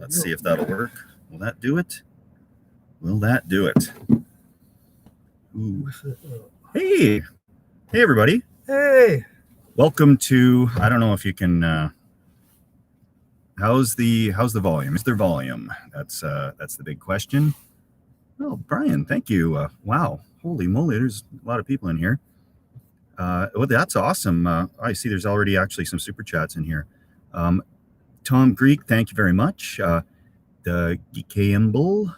Let's see if that'll work. Will that do it? Will that do it? Ooh. Hey, everybody. Hey. Welcome to. I don't know if you can. How's the volume? Is there volume? That's the big question. Oh, Brian, thank you. Wow, holy moly, there's a lot of people in here. Well, that's awesome. I see there's already actually some super chats in here. Tom Greek, thank you very much. The Gimbal,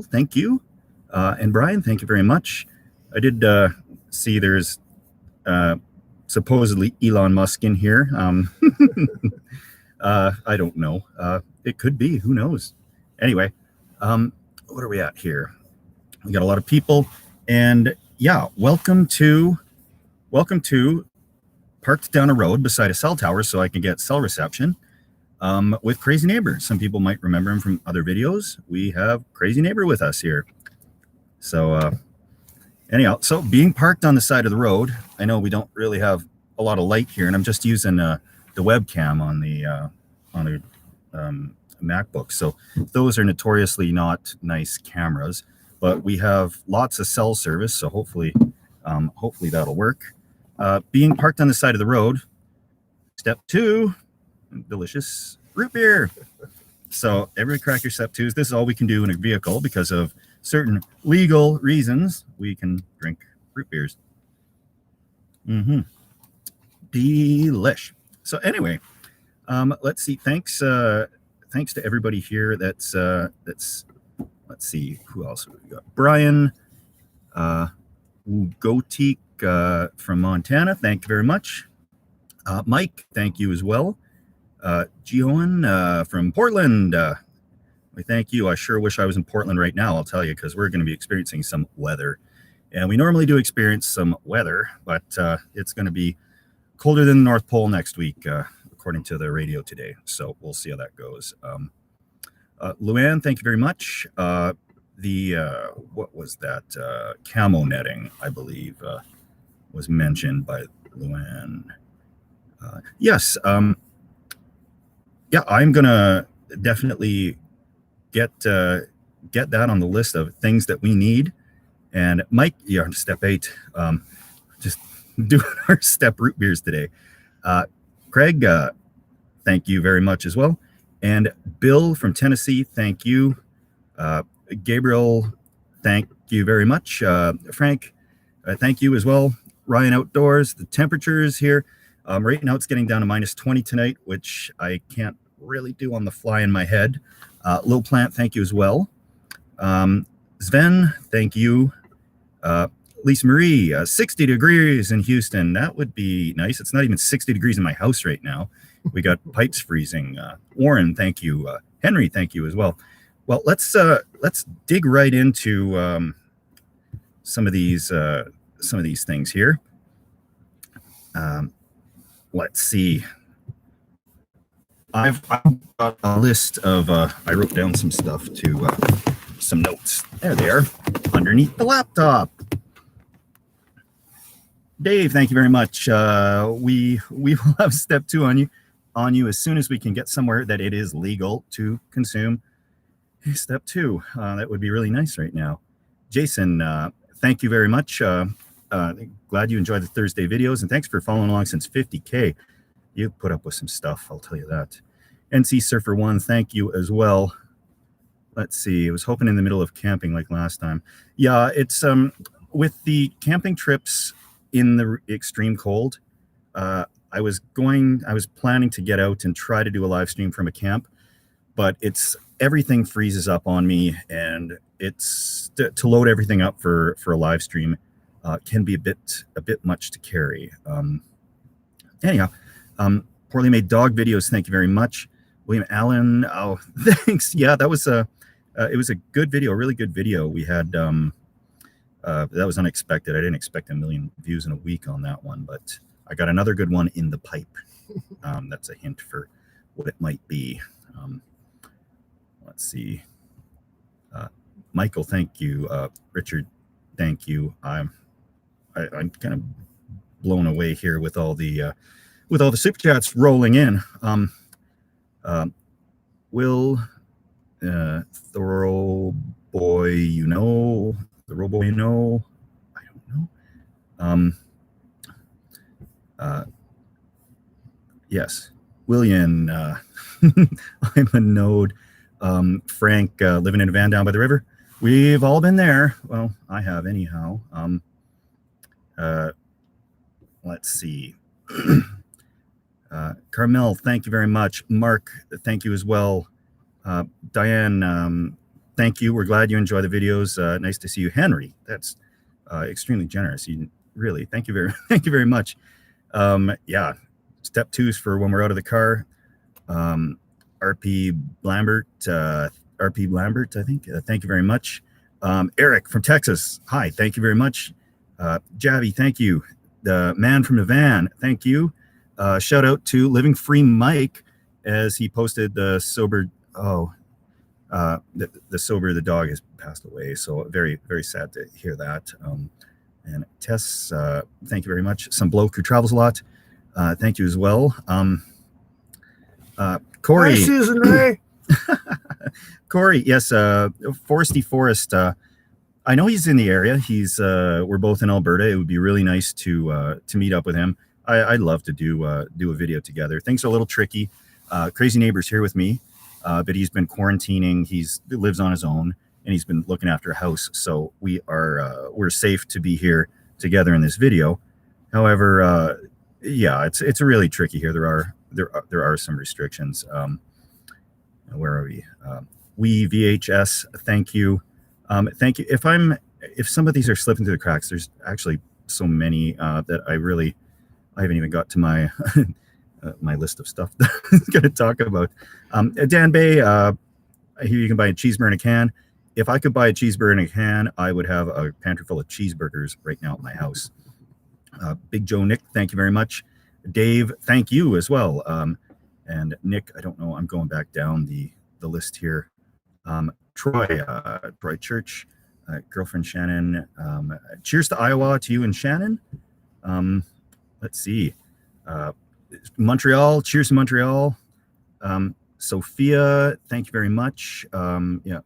thank you. And Brian, thank you very much. I did see there's supposedly Elon Musk in here. I don't know. It could be. Who knows? Anyway, what are we at here? We got a lot of people, and yeah, welcome to parked down a road beside a cell tower so I can get cell reception with Crazy Neighbor. Some people might remember him from other videos. We have Crazy Neighbor with us here. So anyhow, so being parked on the side of the road, I know we don't really have a lot of light here, and I'm just using the webcam on the MacBook. So those are notoriously not nice cameras, but we have lots of cell service, so hopefully that'll work. Being parked on the side of the road, step 2, delicious root beer. So everybody crack your step 2s. This is all we can do in a vehicle because of certain legal reasons. We can drink root beers. Delish. So anyway, let's see. Thanks to everybody here. That's let's see who else we got. Brian, Gotik from Montana. Thank you very much. Mike, thank you as well. Gioan from Portland. We thank you. I sure wish I was in Portland right now, I'll tell you, because we're going to be experiencing some weather. And we normally do experience some weather, but it's going to be colder than the North Pole next week, according to the radio today. So we'll see how that goes. Luann, thank you very much. What was that? Camo netting, I believe, was mentioned by Luann. Yes. Yeah, I'm gonna definitely get that on the list of things that we need. And Mike, yeah, step 8. Just doing our step root beers today. Craig, thank you very much as well. And Bill from Tennessee, thank you. Gabriel, thank you very much. Frank, thank you as well. Ryan Outdoors, the temperatures here. Right now it's getting down to -20 tonight, which I can't really do on the fly in my head. Lil Plant, thank you as well. Sven, thank you. Lisa Marie, 60 degrees in Houston. That would be nice. It's not even 60 degrees in my house right now. We got pipes freezing. Warren, thank you. Henry, thank you as well. Well, let's dig right into some of these things here. Let's see. I've got a list of. I wrote down some stuff to some notes. There they are, underneath the laptop. Dave, thank you very much. We will have step 2 on you as soon as we can get somewhere that it is legal to consume. Step 2. That would be really nice right now. Jason, thank you very much. Glad you enjoyed the Thursday videos, and thanks for following along since 50K. You put up with some stuff, I'll tell you that. NC Surfer 1, thank you as well. Let's see. I was hoping in the middle of camping like last time. Yeah, it's with the camping trips in the extreme cold. I was planning to get out and try to do a live stream from a camp, but everything freezes up on me, and it's to load everything up for a live stream can be a bit much to carry. Anyhow, Poorly Made Dog Videos, thank you very much. William Allen, oh, thanks. Yeah, that was it was a good video, a really good video. We had that was unexpected. I didn't expect 1 million views in a week on that one, but I got another good one in the pipe. That's a hint for what it might be. Let's see. Michael, thank you. Richard, thank you. I'm kind of blown away here with all the super chats rolling in. Will, Thorough Boy, Thorough Boy, I don't know. Yes, William, I'm a node. Frank, living in a van down by the river. We've all been there. Well, I have anyhow. Let's see. Carmel, thank you very much. Mark, thank you as well. Diane, thank you. We're glad you enjoy the videos. Nice to see you. Henry, that's extremely generous. You really, thank you very much. Yeah, step 2s for when we're out of the car. RP Lambert, I think. Thank you very much. Eric from Texas, hi, thank you very much. Javi, thank you. The man from the van, thank you. Shout out to Living Free Mike, as he posted the sober. The dog has passed away, so very, very sad to hear that. And Tess, thank you very much. Some bloke who travels a lot, thank you as well. Corey. Hi, Susan Ray. Corey, yes, Foresty Forest. I know he's in the area. We're both in Alberta. It would be really nice to meet up with him. I'd love to do a video together. Things are a little tricky. Crazy neighbor's here with me, but he's been quarantining. He lives on his own, and he's been looking after a house. So we're safe to be here together in this video. However, yeah, it's really tricky here. There are some restrictions. Where are we? We VHS, thank you. Thank you. If some of these are slipping through the cracks, there's actually so many that I haven't even got to my my list of stuff that I'm going to talk about. Dan Bay, I hear you can buy a cheeseburger in a can. If I could buy a cheeseburger in a can, I would have a pantry full of cheeseburgers right now at my house. Big Joe Nick, thank you very much. Dave, thank you as well. And Nick, I don't know, I'm going back down the list here. Troy Church, girlfriend Shannon. Cheers to Iowa, to you and Shannon. Let's see. Montreal, cheers to Montreal. Sophia, thank you very much. Yeah.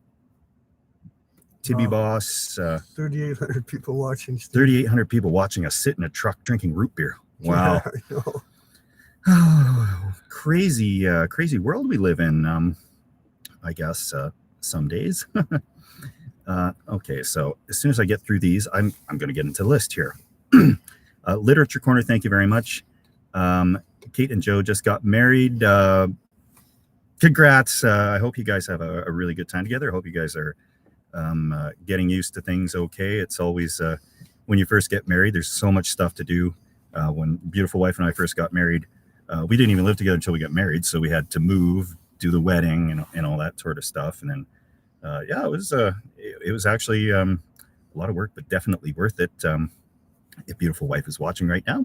Tibby Boss. 3,800 people watching. 3,800 people watching us sit in a truck drinking root beer. Wow. Yeah, I know. Oh, crazy world we live in. I guess some days. Okay, so as soon as I get through these, I'm going to get into the list here. Literature Corner, thank you very much. Kate and Joe just got married. Congrats. I hope you guys have a really good time together. I hope you guys are getting used to things okay. It's always, when you first get married, there's so much stuff to do. When beautiful wife and I first got married, we didn't even live together until we got married. So we had to move, do the wedding and all that sort of stuff. And then, yeah, it was actually a lot of work, but definitely worth it. If beautiful wife is watching right now.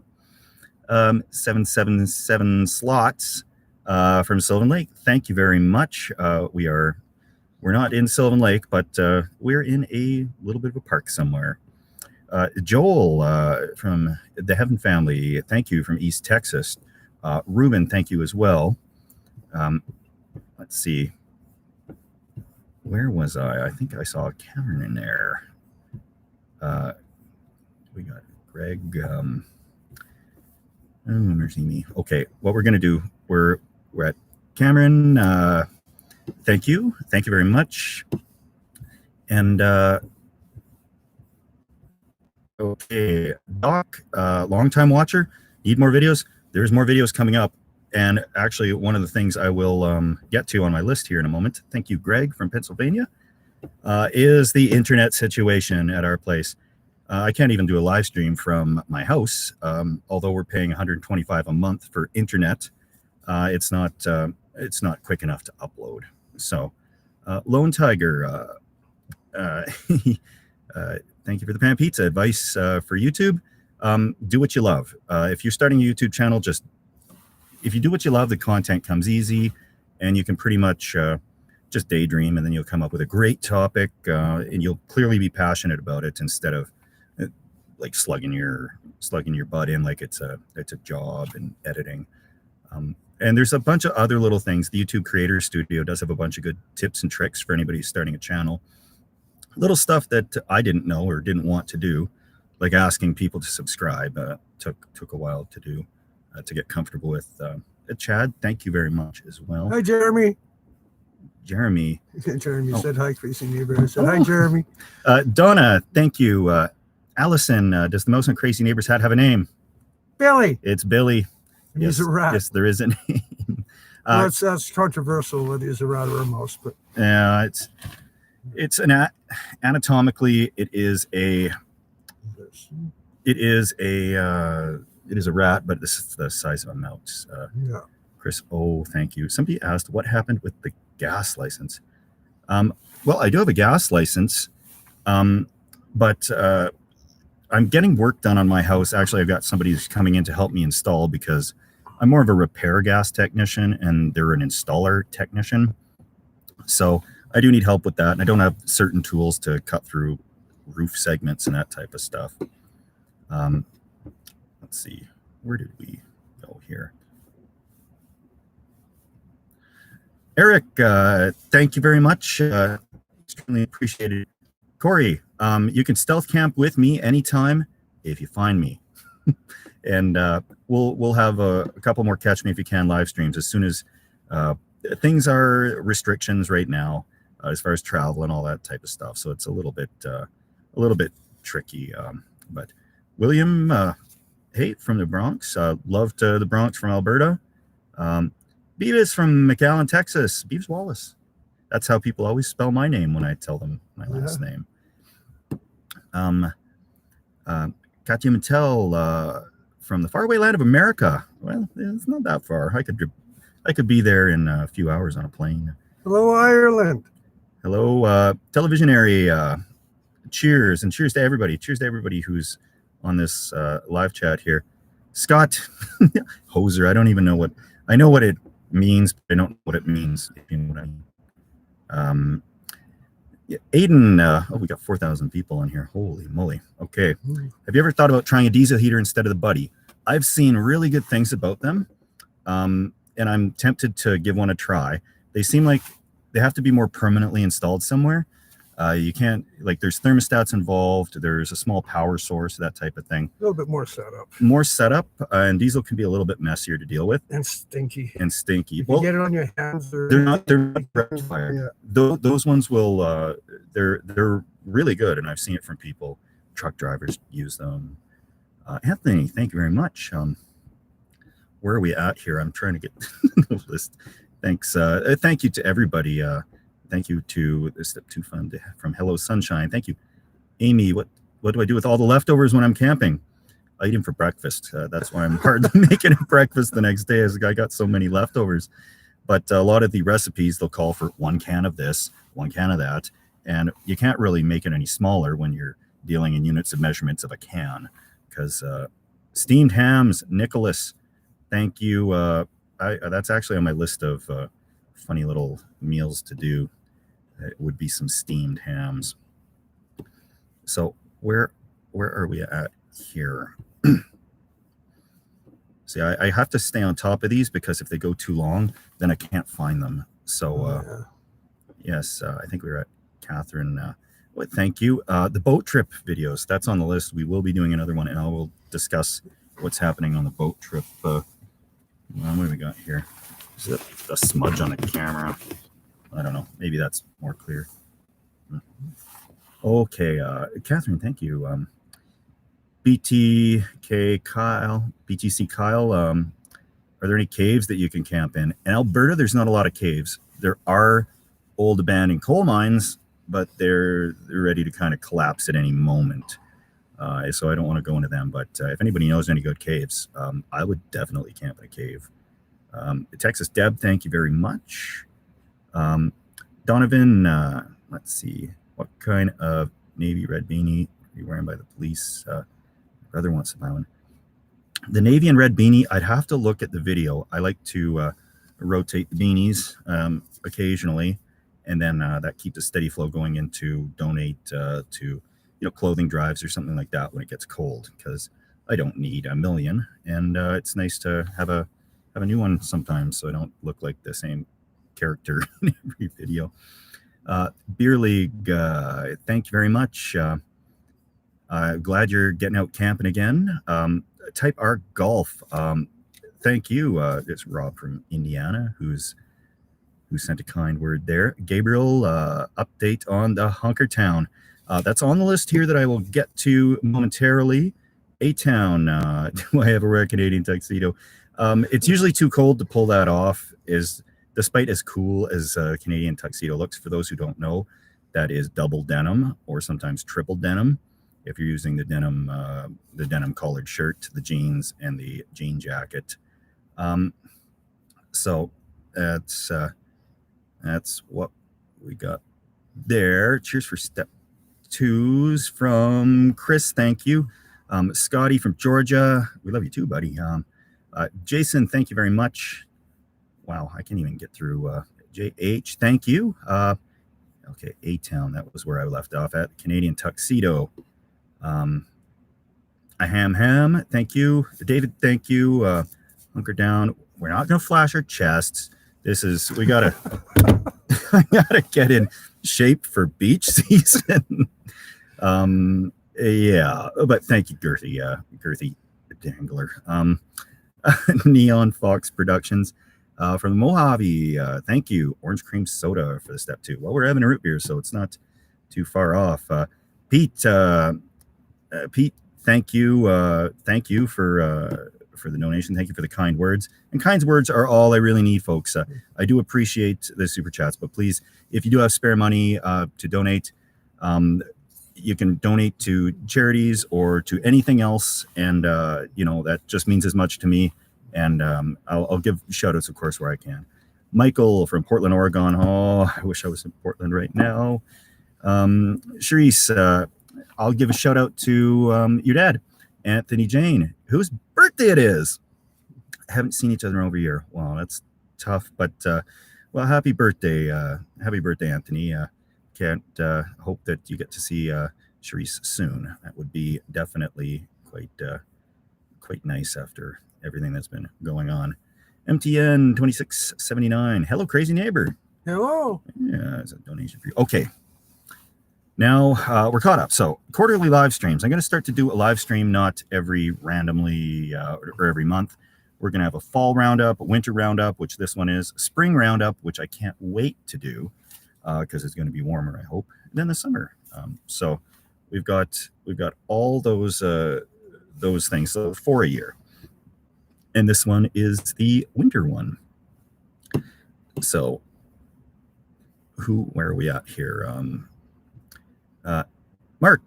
777 slots from Sylvan Lake. Thank you very much. We're not in Sylvan Lake, but we're in a little bit of a park somewhere. Joel from the Heaven family, thank you, from East Texas. Ruben, thank you as well. Let's see. Where was I? I think I saw Cameron in there. We got Greg. Mercy me. Okay, what we're going to do, we're at Cameron. Thank you very much. And okay, Doc, long-time watcher, need more videos? There's more videos coming up. And actually, one of the things I will get to on my list here in a moment, thank you, Greg from Pennsylvania, is the internet situation at our place. I can't even do a live stream from my house, although we're paying $125 a month for internet. It's not quick enough to upload. So, Lone Tiger, thank you for the pan pizza advice for YouTube. Do what you love. If you're starting a YouTube channel, if you do what you love, the content comes easy, and you can pretty much just daydream, and then you'll come up with a great topic, and you'll clearly be passionate about it instead of like slugging your butt in like it's a job and editing. And there's a bunch of other little things. The YouTube Creator Studio does have a bunch of good tips and tricks for anybody who's starting a channel. Little stuff that I didn't know or didn't want to do, like asking people to subscribe, took a while to do, to get comfortable with. Chad, thank you very much as well. Hi, Jeremy. Jeremy. Jeremy said hi, Crazy Neighbor. I said, hi, Jeremy. Donna, thank you. Allison, does the Mouse and Crazy Neighbors hat have a name? Billy. It's Billy. He's a rat. Yes, there is a name. Well, that's controversial whether he's a rat or a mouse, but yeah, it's an anatomically it is a rat, but this is the size of a mouse. yeah. Chris, oh, thank you. Somebody asked what happened with the gas license. Well, I do have a gas license, but I'm getting work done on my house. Actually, I've got somebody who's coming in to help me install because I'm more of a repair gas technician and they're an installer technician. So I do need help with that. And I don't have certain tools to cut through roof segments and that type of stuff. Let's see, where did we go here? Eric, thank you very much. Extremely appreciated. Corey, you can stealth camp with me anytime if you find me. And we'll have a couple more Catch Me If You Can live streams as soon as things are restrictions right now as far as travel and all that type of stuff. So it's a little bit tricky. But William, hey, from the Bronx, love to the Bronx from Alberta. Beavis from McAllen, Texas. Beavis Wallace. That's how people always spell my name when I tell them my last name. Katya Mattel from the faraway land of America. Well, it's not that far. I could be there in a few hours on a plane. Hello, Ireland. Hello, television area. Cheers, and cheers to everybody. Cheers to everybody who's on this live chat here. Scott Hoser. I don't even know what I know what it means, but I don't know what it means. If you know what I mean. Yeah, Aiden, oh, we got 4,000 people on here. Holy moly. Okay. Have you ever thought about trying a diesel heater instead of the Buddy? I've seen really good things about them, and I'm tempted to give one a try. They seem like they have to be more permanently installed somewhere. You can't, like, there's thermostats involved. There's a small power source, that type of thing. A little bit more setup. More setup, and diesel can be a little bit messier to deal with. And stinky. And stinky. If you get it on your hands, they're not direct fire. Yeah. Those ones will, they're really good, and I've seen it from people. Truck drivers use them. Anthony, thank you very much. Where are we at here? I'm trying to get the list. Thanks. Thank you to everybody. Thank you to Step 2 Fund from Hello Sunshine. Thank you. Amy, what do I do with all the leftovers when I'm camping? I eat them for breakfast. That's why I'm hard making breakfast the next day, as I got so many leftovers. But a lot of the recipes, they'll call for 1 can of this, 1 can of that. And you can't really make it any smaller when you're dealing in units of measurements of a can. Because steamed hams, Nicholas, thank you. That's actually on my list of funny little meals to do. It would be some steamed hams. So where are we at here? See, I have to stay on top of these because if they go too long, then I can't find them. So yes, I think we were at Catherine. Well, thank you. The boat trip videos, that's on the list. We will be doing another one, and I will discuss what's happening on the boat trip. What do we got here? Is it a smudge on the camera? I don't know. Maybe that's more clear. Okay, Catherine, thank you. BTC Kyle, are there any caves that you can camp in? In Alberta, there's not a lot of caves. There are old abandoned coal mines, but they're ready to kind of collapse at any moment. So I don't want to go into them. But if anybody knows any good caves, I would definitely camp in a cave. Texas Deb, thank you very much. Donovan, let's see, what kind of navy red beanie are you wearing by the police? Brother wants to buy one. The navy and red beanie, I'd have to look at the video. I like to rotate the beanies occasionally, and then that keeps a steady flow going into donate to clothing drives or something like that when it gets cold, because I don't need a million, and it's nice to have a have a new one sometimes so I don't look like the same character in every video. Beer League, thank you very much. Glad you're getting out camping again. Type R Golf, thank you. It's Rob from Indiana who sent a kind word there. Gabriel, update on the Hunker Town. That's on the list here that I will get to momentarily. A-Town, do I have a rare Canadian tuxedo? It's usually too cold to pull that off, despite as cool as a Canadian tuxedo looks. For those who don't know, that is double denim or sometimes triple denim. If you're using the denim collared shirt, the jeans, and the jean jacket. So that's what we got there. Cheers for step 2s from Chris. Thank you. Scotty from Georgia. We love you too, buddy. Jason, thank you very much. Wow, I can't even get through. JH, thank you. Okay, A-Town, that was where I left off at. Canadian tuxedo. A ham, thank you. David, thank you. Hunker down. We're not gonna flash our chests. We gotta I gotta get in shape for beach season. Yeah, but thank you, Girthy Dangler. Neon Fox Productions from the Mojave. Thank you. Orange cream soda for the step 2. Well, we're having a root beer, so it's not too far off. Pete, thank you. Thank you for the donation. Thank you for the kind words. And kind words are all I really need, folks. I do appreciate the super chats, but please, if you do have spare money to donate, you can donate to charities or to anything else, and that just means as much to me. And I'll give shout outs, of course, where I can. Michael from Portland, Oregon. Oh, I wish I was in Portland right now. Charisse, I'll give a shout out to your dad, Anthony Jane, whose birthday it is. Haven't seen each other in over a year. Wow, that's tough, but well, happy birthday, Anthony. Can't hope that you get to see Charisse soon. That would be definitely quite nice after everything that's been going on. MTN 2679. Hello, crazy neighbor. Hello. Yeah, it's a donation for you. Okay. Now we're caught up. So quarterly live streams. I'm going to start to do a live stream, not every randomly or every month. We're going to have a fall roundup, a winter roundup, which this one is, spring roundup, which I can't wait to do because it's going to be warmer, I hope, than the summer. So we've got all those things, so for a year. And this one is the winter one. So where are we at here? Mark,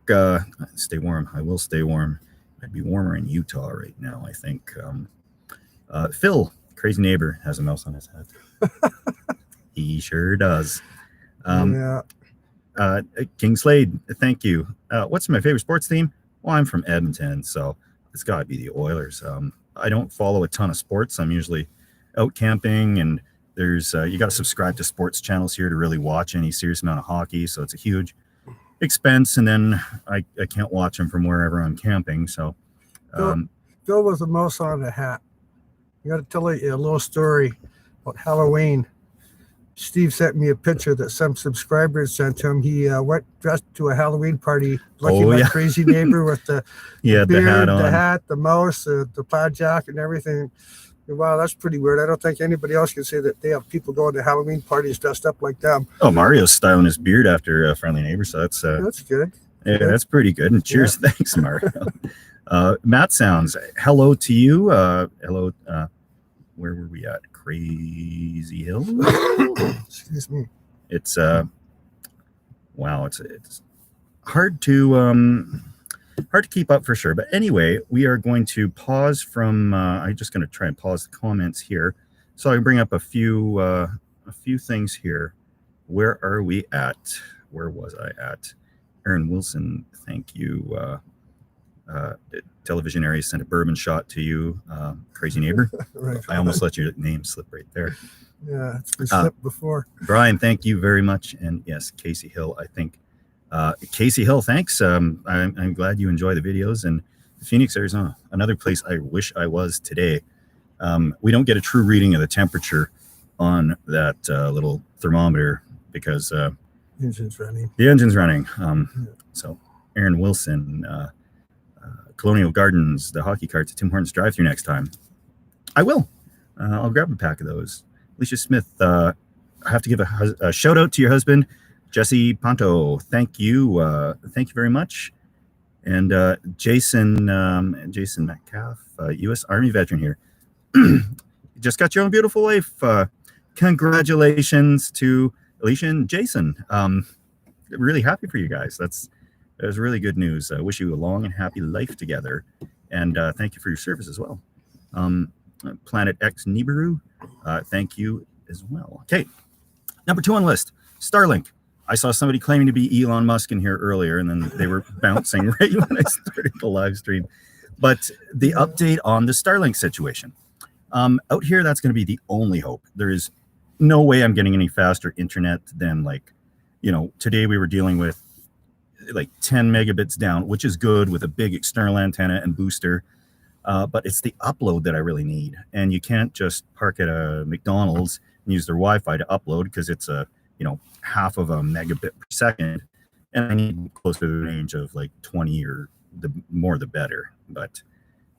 stay warm. I will stay warm. I'd be warmer in Utah right now, I think. Phil, crazy neighbor, has a mouse on his head. He sure does. Yeah. King Slade, thank you. What's my favorite sports team? Well, I'm from Edmonton, so it's got to be the Oilers. I don't follow a ton of sports. I'm usually out camping, and there's you got to subscribe to sports channels here to really watch any serious amount of hockey, so it's a huge expense, and then I can't watch them from wherever I'm camping. So Phil was a mouse on a hat. You got to tell you a little story about Halloween. Steve sent me a picture that some subscribers sent him. He went dressed to a Halloween party, like my crazy neighbor with the beard, the hat, the mouse, the plaid jacket, and everything. Wow, that's pretty weird. I don't think anybody else can say that they have people going to Halloween parties dressed up like them. Oh, Mario's styling his beard after a friendly neighbor, so that's good. Yeah, that's pretty good. And cheers, yeah. Thanks, Mario. Matt Sounds, hello to you. Hello. Where were we at? Crazy Hill. Excuse me. It's wow. It's hard to keep up for sure. But anyway, we are going to pause from. I'm just going to try and pause the comments here, so I can bring up a few things here. Where are we at? Where was I at? Aaron Wilson, thank you. Television Area sent a bourbon shot to you, crazy neighbor. Right. I almost let your name slip right there. Yeah, it's been slipped before. Brian, thank you very much. And yes, Casey Hill, I think. Casey Hill, thanks. I'm glad you enjoy the videos. And Phoenix, Arizona, another place I wish I was today. We don't get a true reading of the temperature on that little thermometer because engine's running. The engine's running. So Aaron Wilson, Colonial Gardens, the hockey carts at Tim Hortons drive-thru next time. I will. I'll grab a pack of those. Alicia Smith, I have to give a shout out to your husband, Jesse Ponto. Thank you. Thank you very much. And Jason Metcalf, U.S. Army veteran here. You just got your own beautiful wife. Congratulations to Alicia and Jason. Really happy for you guys. That was really good news. I wish you a long and happy life together. And thank you for your service as well. Planet X Nibiru, thank you as well. Okay, number 2 on the list, Starlink. I saw somebody claiming to be Elon Musk in here earlier, and then they were bouncing right when I started the live stream. But the update on the Starlink situation. Out here, that's going to be the only hope. There is no way I'm getting any faster internet than, like, you know, today we were dealing with like 10 megabits down, which is good with a big external antenna and booster. But it's the upload that I really need. And you can't just park at a McDonald's and use their Wi-Fi to upload because it's a, you know, half of a megabit per second. And I need close to the range of like 20 or the more the better. But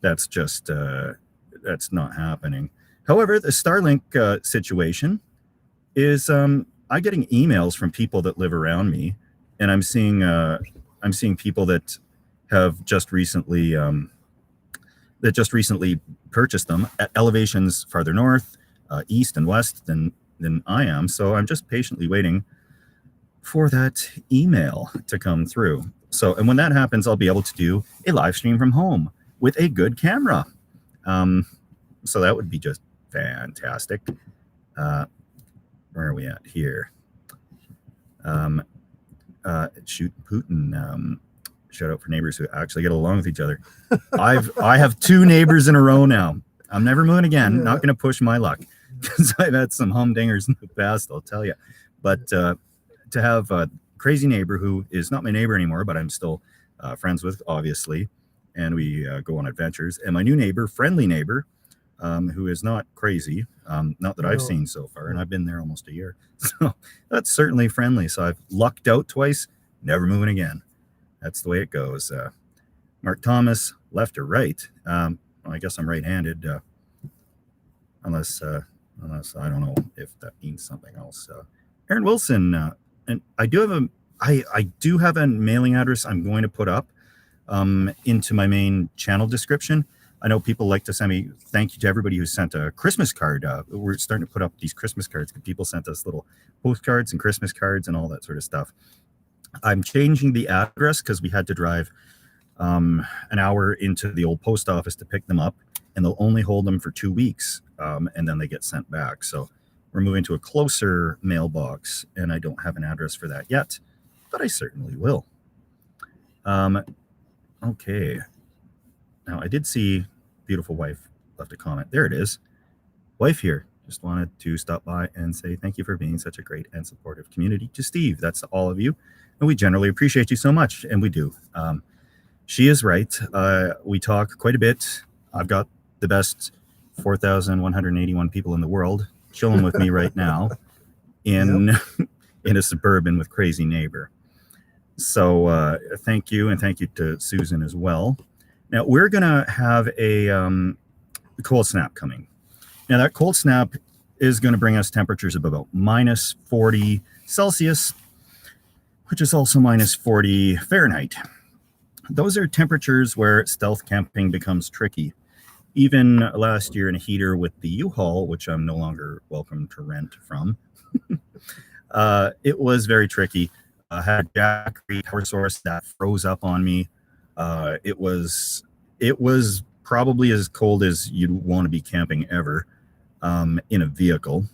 that's just, that's not happening. However, the Starlink situation is, I'm getting emails from people that live around me, and I'm seeing people that have just recently purchased them at elevations farther north, east and west than I am. So I'm just patiently waiting for that email to come through. So, and when that happens, I'll be able to do a live stream from home with a good camera. So that would be just fantastic. Where are we at here? Shoot Putin. Shout out for neighbors who actually get along with each other. I have 2 neighbors in a row now. I'm never moving again. Yeah. Not going to push my luck because I've had some humdingers in the past, I'll tell you. But to have a crazy neighbor who is not my neighbor anymore, but I'm still friends with, obviously, and we go on adventures. And my new neighbor, friendly neighbor, who is not crazy, not that I've seen so far, and I've been there almost a year. So that's certainly friendly. So I've lucked out twice, never moving again. That's the way it goes. Mark Thomas, left or right? Well, I guess I'm right-handed, unless I don't know if that means something else. Aaron Wilson, and I do have a mailing address I'm going to put up into my main channel description. I know people like to send me thank you to everybody who sent a Christmas card. We're starting to put up these Christmas cards because people sent us little postcards and Christmas cards and all that sort of stuff. I'm changing the address because we had to drive an hour into the old post office to pick them up, and they'll only hold them for 2 weeks, and then they get sent back. So we're moving to a closer mailbox, and I don't have an address for that yet, but I certainly will. Okay. Now, I did see beautiful wife left a comment. There it is. Wife here. Just wanted to stop by and say thank you for being such a great and supportive community to Steve. That's all of you. And we generally appreciate you so much, and we do. She is right. We talk quite a bit. I've got the best 4,181 people in the world chilling with me right now in in a Suburban with crazy neighbor. So thank you, and thank you to Susan as well. Now, we're going to have a cold snap coming. Now, that cold snap is going to bring us temperatures of about minus 40 Celsius, which is also minus 40 Fahrenheit. Those are temperatures where stealth camping becomes tricky. Even last year in a heater with the U-Haul, which I'm no longer welcome to rent from, it was very tricky. I had a Jackery power source that froze up on me. It was probably as cold as you'd want to be camping ever in a vehicle.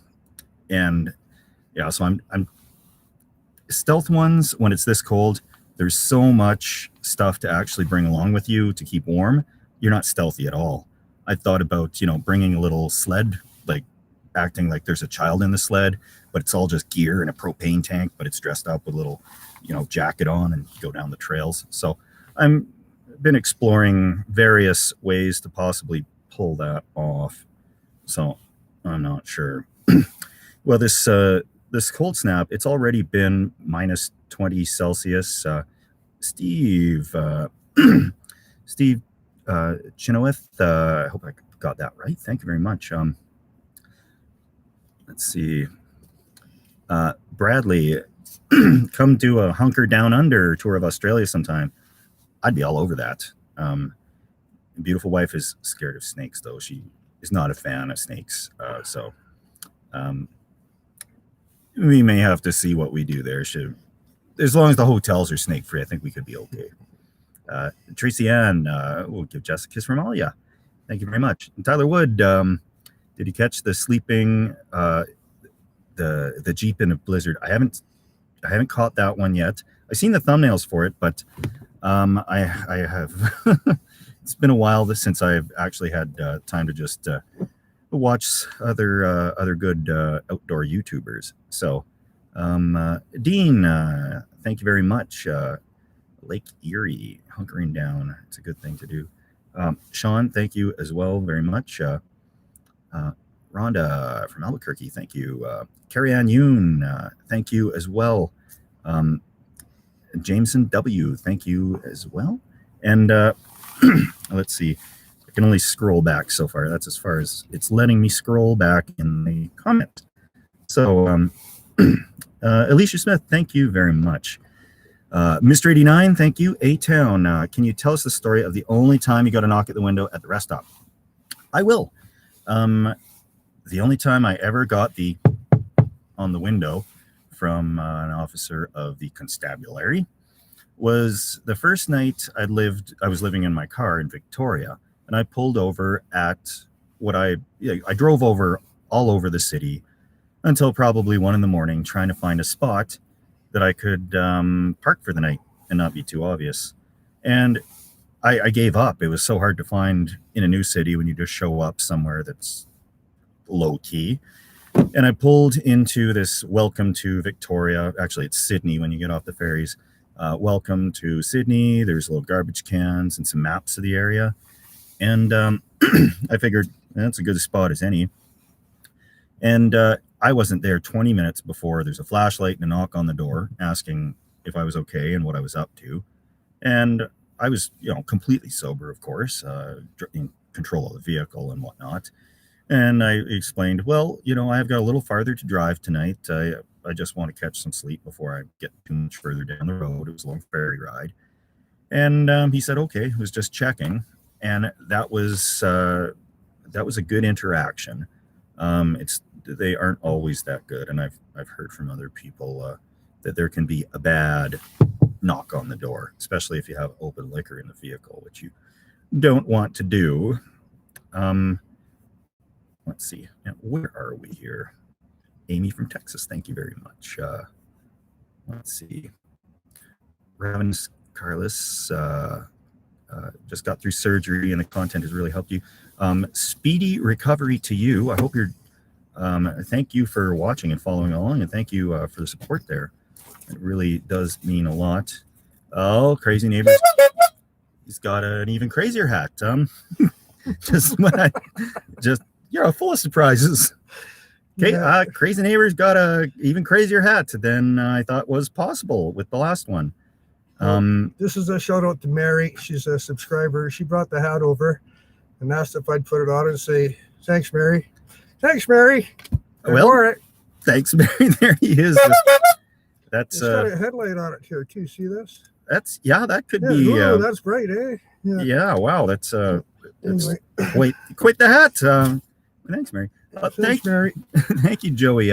And yeah, so I'm stealth ones, when it's this cold, there's so much stuff to actually bring along with you to keep warm. You're not stealthy at all. I thought about, bringing a little sled, like acting like there's a child in the sled, but it's all just gear and a propane tank, but it's dressed up with a little, jacket on and go down the trails. So I've been exploring various ways to possibly pull that off. so I'm not sure. Well, this cold snap, it's already been minus 20 Celsius. Steve, Steve Chenoweth, I hope I got that right. Thank you very much. Let's see. Bradley, come do a Hunker Down Under tour of Australia sometime. I'd be all over that. Beautiful wife is scared of snakes, though. She is not a fan of snakes. So we may have to see what we do there. As long as the hotels are snake free, I think we could be okay. Tracy Ann, we'll give Jess a kiss from Alia. Thank you very much. And Tyler Wood, did you catch the sleeping the Jeep in a blizzard? I haven't caught that one yet. I've seen the thumbnails for it, but I have. It's been a while since I've actually had time to just watch other good outdoor YouTubers. So, Dean, thank you very much. Lake Erie, hunkering down. It's a good thing to do. Sean, thank you as well very much. Rhonda from Albuquerque, thank you. Carrie Ann Yoon, thank you as well. Jameson W, thank you as well. And let's see, I can only scroll back so far. That's as far as it's letting me scroll back in the comments. So Alicia Smith, thank you very much. Mr. 89, thank you. A-Town, can you tell us the story of the only time you got a knock at the window at the rest stop? I will. The only time I ever got on the window from an officer of the constabulary was the first night I was living in my car in Victoria, and I pulled over at I drove over all over the city until probably 1 a.m, trying to find a spot that I could park for the night and not be too obvious. And I gave up. It was so hard to find in a new city when you just show up somewhere that's low key. And I pulled into this welcome to Victoria. Actually, it's Sydney when you get off the ferries. Welcome to Sydney. There's little garbage cans and some maps of the area. And I figured that's a good spot as any. And I wasn't there 20 minutes before there's a flashlight and a knock on the door asking if I was okay and what I was up to. And I was, completely sober, of course, in control of the vehicle and whatnot. And I explained, well, I've got a little farther to drive tonight. I just want to catch some sleep before I get too much further down the road. It was a long ferry ride. And he said, okay, was just checking. And that was a good interaction. They aren't always that good. And I've heard from other people that there can be a bad knock on the door, especially if you have open liquor in the vehicle, which you don't want to do. Let's see. Now, where are we here? Amy from Texas, thank you very much. Let's see. Ravenous Carlos just got through surgery and the content has really helped you. Speedy recovery to you. I hope you're, thank you for watching and following along, and thank you for the support there. It really does mean a lot. Oh, crazy neighbors. He's got an even crazier hat. You're full of surprises. Okay, yeah. Crazy neighbors got a even crazier hat than I thought was possible with the last one. This is a shout out to Mary. She's a subscriber. She brought the hat over and asked if I'd put it on and say, thanks, Mary. Thanks, Mary. Well, thanks, Mary. There he is. That's got a headlight on it here too. See this? That could be. Ooh, that's bright, eh? Yeah. Wow. That's anyway. Quite the hat. Thanks, Mary. Thanks, Mary. Thank you, Joey.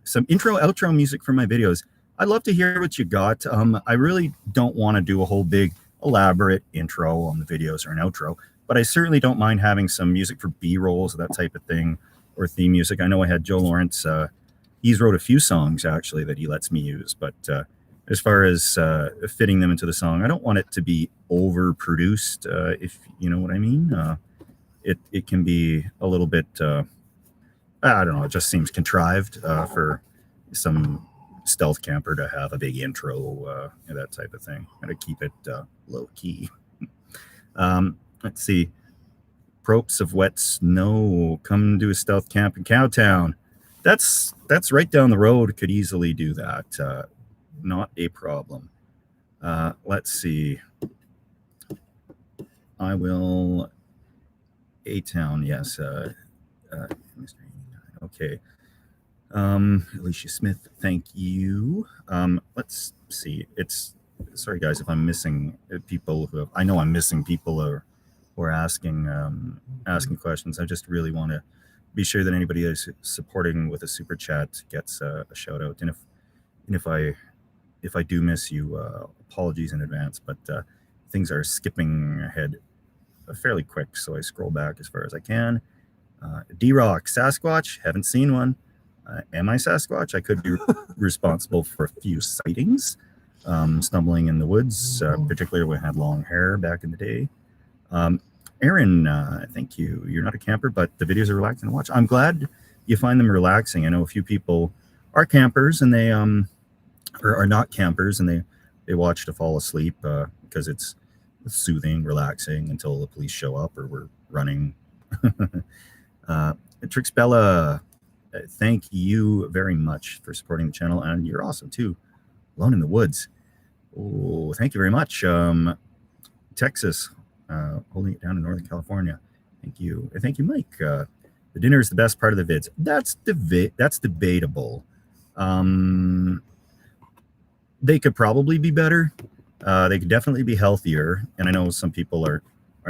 Some intro, outro music for my videos. I'd love to hear what you got. I really don't want to do a whole big elaborate intro on the videos or an outro, but I certainly don't mind having some music for B-rolls, that type of thing, or theme music. I know I had Joe Lawrence. He's wrote a few songs actually that he lets me use, but as far as fitting them into the song, I don't want it to be overproduced, if you know what I mean. It can be a little bit, I don't know, it just seems contrived for some stealth camper to have a big intro, that type of thing. Got to keep it low key. Let's see. Propes of wet snow. Come do a stealth camp in Cowtown. That's right down the road. Could easily do that. Not a problem. Let's see. I will. A-Town, yes. Okay. Alicia Smith, thank you. Let's see. Sorry guys if I'm missing people who I know I'm missing people who are asking questions. I just really want to be sure that anybody is supporting with a super chat gets a shout out. And if I do miss you, apologies in advance. But things are skipping ahead fairly quick, so I scroll back as far as I can. D-Rock, Sasquatch, haven't seen one. Am I Sasquatch? I could be responsible for a few sightings, stumbling in the woods, particularly when I had long hair back in the day. Aaron, thank you. You're not a camper, but the videos are relaxing to watch. I'm glad you find them relaxing. I know a few people are campers and they are not campers and they watch to fall asleep because it's soothing, relaxing until the police show up or we're running. Trix Bella, thank you very much for supporting the channel, and you're awesome too. Alone in the Woods. Oh, thank you very much. Texas, holding it down in Northern California. Thank you. Thank you, Mike. The dinner is the best part of the vids. That's debatable. They could probably be better. They could definitely be healthier, and I know some people are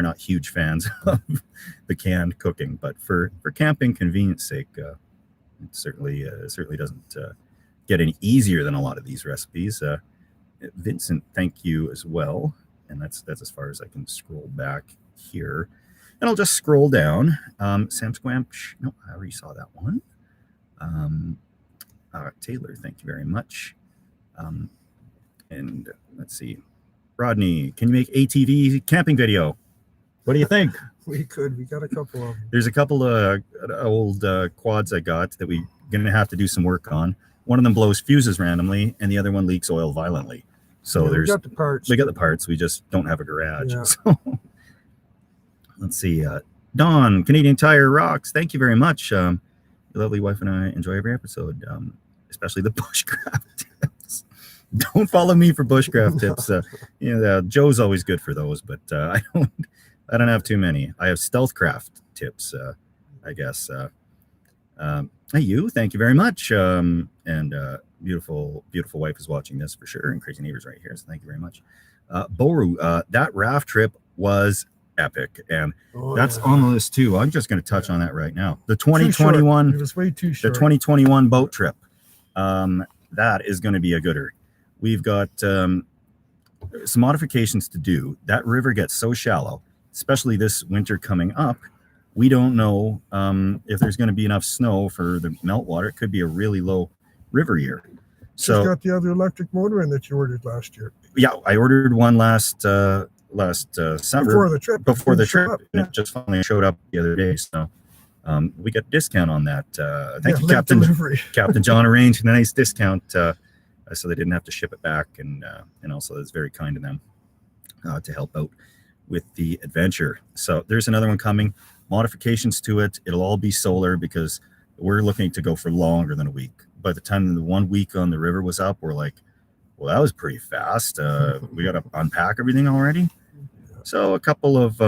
not huge fans of the canned cooking, but for camping convenience sake, it certainly doesn't get any easier than a lot of these recipes. Vincent, thank you as well, and that's as far as I can scroll back here, and I'll just scroll down. Sam Squamch, no, I already saw that one. Taylor, thank you very much. And let's see, Rodney, can you make ATV camping video? What do you think? We got a couple of them. There's a couple of old quads I got that we're gonna have to do some work on. One of them blows fuses randomly, and the other one leaks oil violently. So we got the parts. We got the parts. We just don't have a garage. Yeah. So let's see. Dawn, Canadian Tire rocks. Thank you very much. Your lovely wife and I enjoy every episode, especially the bushcraft tips. Don't follow me for bushcraft tips. Joe's always good for those, but I don't have too many. I have stealthcraft tips, I guess. Hey, you, thank you very much. And beautiful wife is watching this for sure, and crazy neighbors right here. So thank you very much. Boru, that raft trip was epic, and that's on the list too. I'm just going to touch on that right now. The 2021, it was way too short. The 2021 boat trip. That is going to be a gooder. We've got some modifications to do. That river gets so shallow, especially this winter coming up. We don't know if there's going to be enough snow for the meltwater. It could be a really low river year. So got the other electric motor in that you ordered last year. Yeah, I ordered one last summer before the trip. And it just finally showed up the other day. So we got a discount on that. Thank you, Captain delivery. Captain John arranged a nice discount so they didn't have to ship it back, and also it's very kind of them to help out with the adventure. So there's another one coming. Modifications to it. It'll all be solar because we're looking to go for longer than a week. By the time the 1 week on the river was up, we're like, well, that was pretty fast. We got to unpack everything already. So a couple of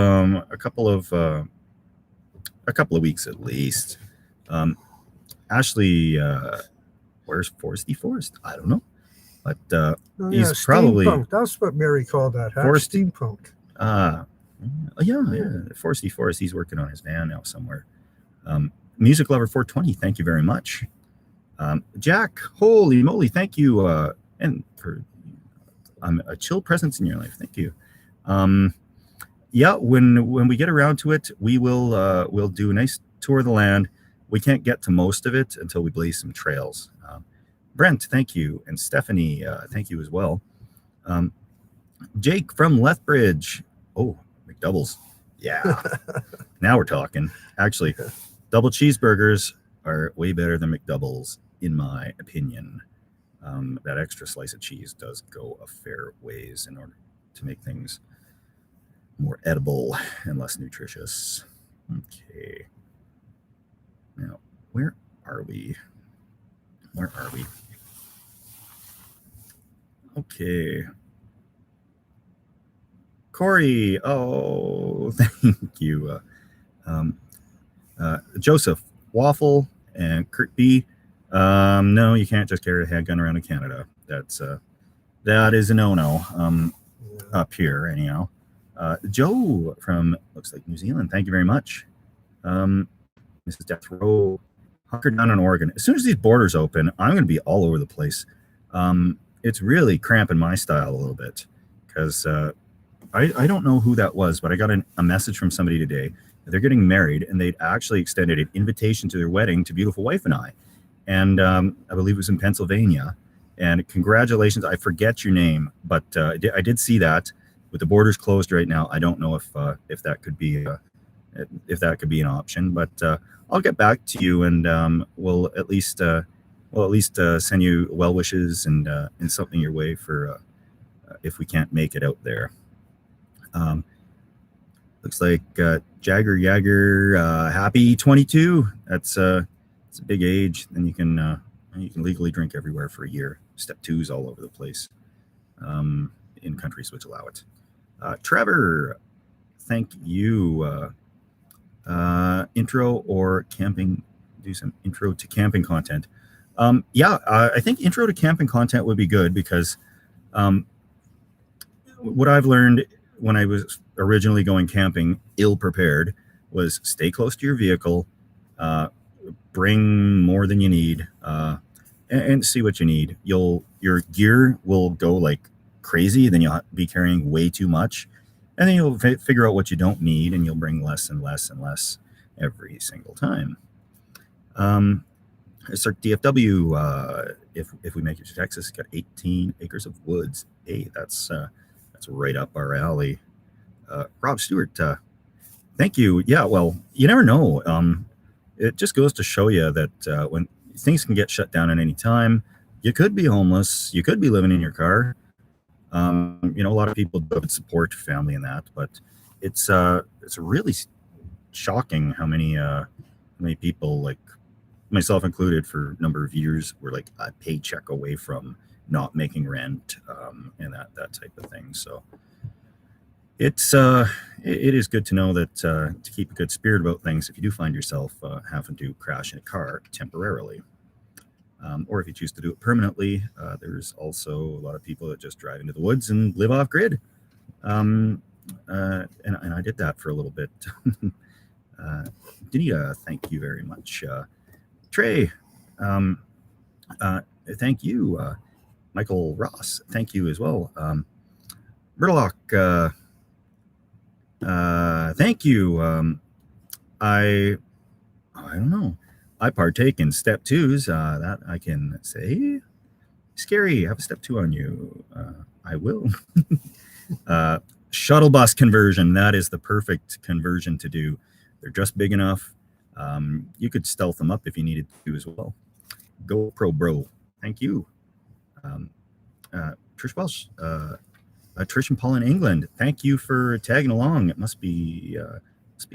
weeks at least. Ashley, where's Foresty Forest? I don't know, but he's probably steampunk. That's what Mary called that. Steampunk. Yeah, Foresty Forest. He's working on his van now somewhere. Music Lover 420, thank you very much. Jack, holy moly, thank you, and for a chill presence in your life. Thank you. Yeah, when we get around to it, we'll do a nice tour of the land. We can't get to most of it until we blaze some trails. Brent, thank you, and Stephanie, thank you as well. Jake from Lethbridge. Oh, McDoubles. Yeah. Now we're talking. Actually, double cheeseburgers are way better than McDoubles, in my opinion. That extra slice of cheese does go a fair ways in order to make things more edible and less nutritious. Okay. Now, where are we? Where are we? Okay. Corey, oh, thank you. Joseph, Waffle, and Kurt B. No, you can't just carry a handgun around in Canada. That is a no-no up here, anyhow. Joe from, looks like New Zealand, thank you very much. Mrs. Death Row, hunkered down in Oregon. As soon as these borders open, I'm going to be all over the place. It's really cramping my style a little bit because I don't know who that was, but I got a message from somebody today. They're getting married, and they'd actually extended an invitation to their wedding to beautiful wife and I. And I believe it was in Pennsylvania. And congratulations. I forget your name, but I did see that. With the borders closed right now, I don't know if that could be an option. But I'll get back to you, and we'll at least send you well wishes and something your way for if we can't make it out there. Looks like Jagger Yager, happy 22. It's a big age. Then you can legally drink everywhere for a year. Step 2s all over the place in countries which allow it. Trevor, thank you. Intro or camping? Do some intro to camping content. I think intro to camping content would be good because what I've learned when I was originally going camping ill-prepared was stay close to your vehicle, bring more than you need, and see what you need. Your gear will go like crazy, then you'll be carrying way too much, and then you'll figure out what you don't need, and you'll bring less and less and less every single time. Start DFW, if we make it to Texas, got 18 acres of woods. Hey, that's right up our alley. Rob Stewart, thank you. Yeah, well, you never know. It just goes to show you that when things can get shut down at any time, you could be homeless, you could be living in your car. A lot of people would support family in that, but it's really shocking how many people, like myself included, for a number of years, were like a paycheck away from not making rent and that type of thing. So it is good to know that to keep a good spirit about things if you do find yourself having to crash in a car temporarily, or if you choose to do it permanently. There's also a lot of people that just drive into the woods and live off grid, and I did that for a little bit. Dinia, thank you very much. Trey, thank you. Michael Ross, thank you as well. Murdoch, thank you. I don't know. I partake in step 2s. That I can say. Scary, I have a step 2 on you. I will. Shuttle bus conversion. That is the perfect conversion to do. They're just big enough. You could stealth them up if you needed to as well. GoPro bro. Thank you. Trish Welsh. Trish and Paul in England. Thank you for tagging along. It must be a